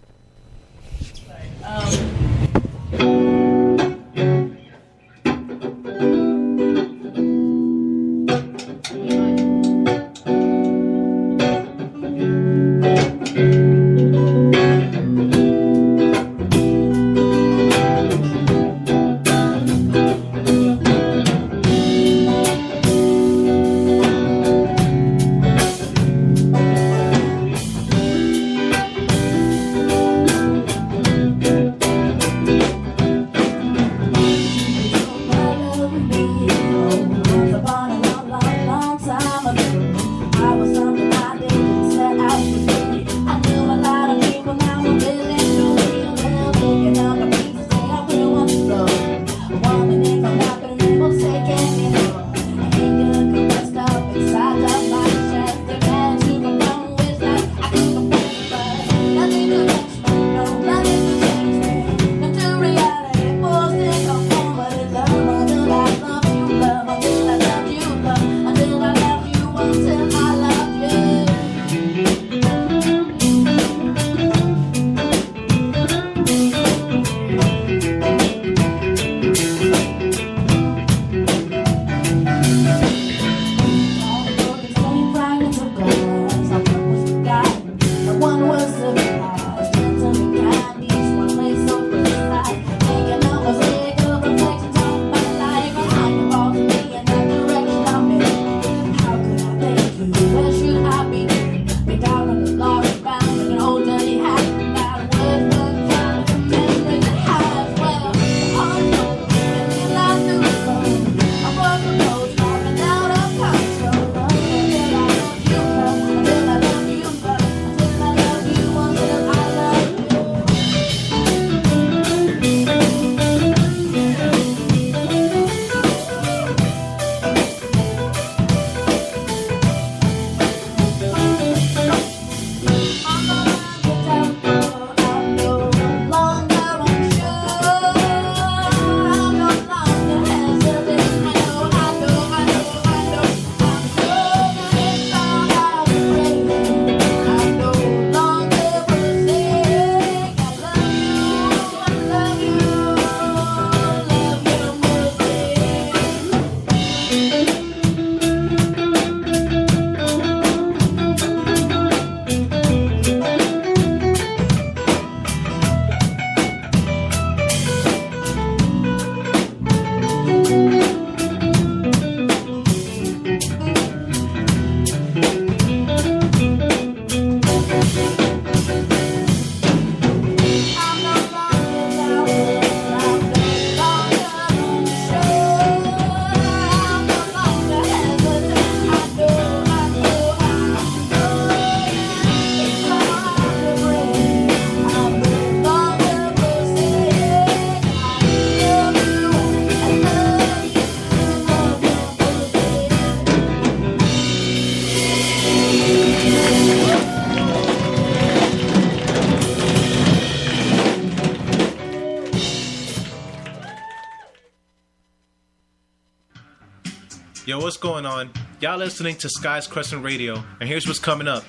Yo, what's going on? Y'all listening to Skies Crescent Radio, and here's what's coming up.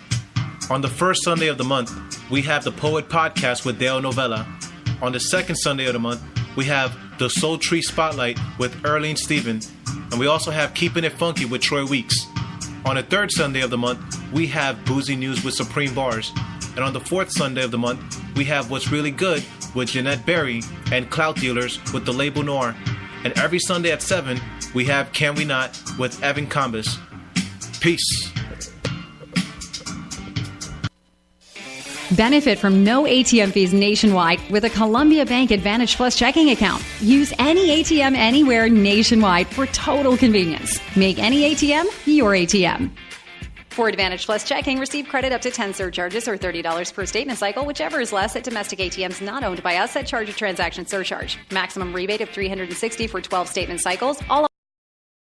On the first Sunday of the month, we have the Poet Podcast with Dale Novella. On the second Sunday of the month, we have the Soul Tree Spotlight with Earlene Stephen. And we also have Keeping It Funky with Troy Weeks. On the third Sunday of the month, we have Boozy News with Supreme Bars. And on the fourth Sunday of the month, we have What's Really Good with Jeanette Berry and Clout Dealers with The Label Noir. And every Sunday at 7, we have Can We Not with Evan Combis. Peace. Benefit from no ATM fees nationwide with a Columbia Bank Advantage Plus checking account. Use any ATM anywhere nationwide for total convenience. Make any ATM your ATM. For Advantage Plus checking, receive credit up to 10 surcharges or $30 per statement cycle, whichever is less at domestic ATMs not owned by us that charge a transaction surcharge. Maximum rebate of $360 for 12 statement cycles. All